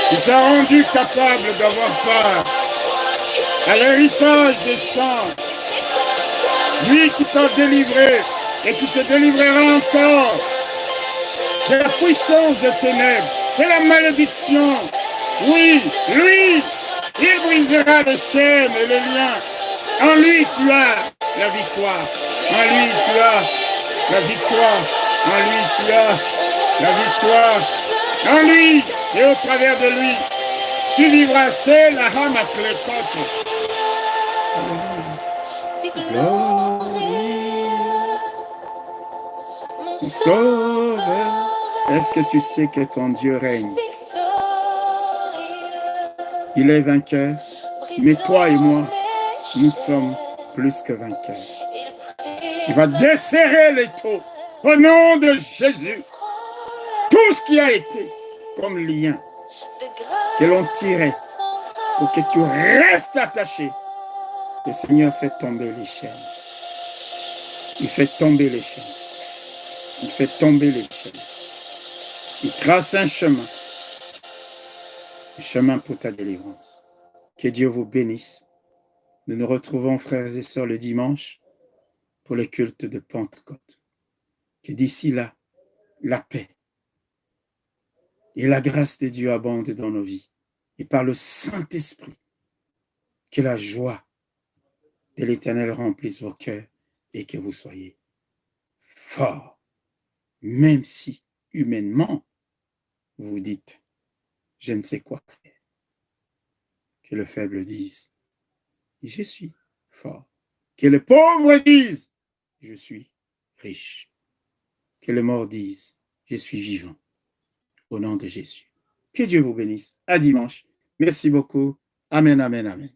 qui t'a rendu capable d'avoir part à l'héritage des saints. Lui qui t'a délivré et qui te délivrera encore de la puissance des ténèbres, de la malédiction. Oui, lui, il brisera les chaînes et les liens. En lui, tu as la victoire. En lui, tu as la victoire. En lui, tu as la victoire. En lui et au travers de lui, tu vivras seul la Hamaklekote. Sauveur. Est-ce que tu sais que ton Dieu règne? Il est vainqueur, mais toi et moi, nous sommes plus que vainqueurs. Il va desserrer les taux au nom de Jésus. Tout ce qui a été comme lien que l'on tirait pour que tu restes attaché, le Seigneur fait tomber les chaînes. Il fait tomber les chaînes. Il fait tomber les chaînes. Il trace un chemin pour ta délivrance. Que Dieu vous bénisse. Nous nous retrouvons, frères et sœurs, le dimanche pour le culte de Pentecôte. Que d'ici là, la paix et la grâce de Dieu abondent dans nos vies. Et par le Saint-Esprit, que la joie de l'Éternel remplisse vos cœurs et que vous soyez forts. Même si, humainement, vous vous dites, je ne sais quoi faire. Que le faible dise, je suis fort. Que le pauvre dise, je suis riche. Que le mort dise, je suis vivant. Au nom de Jésus. Que Dieu vous bénisse. À dimanche. Merci beaucoup. Amen, amen, amen.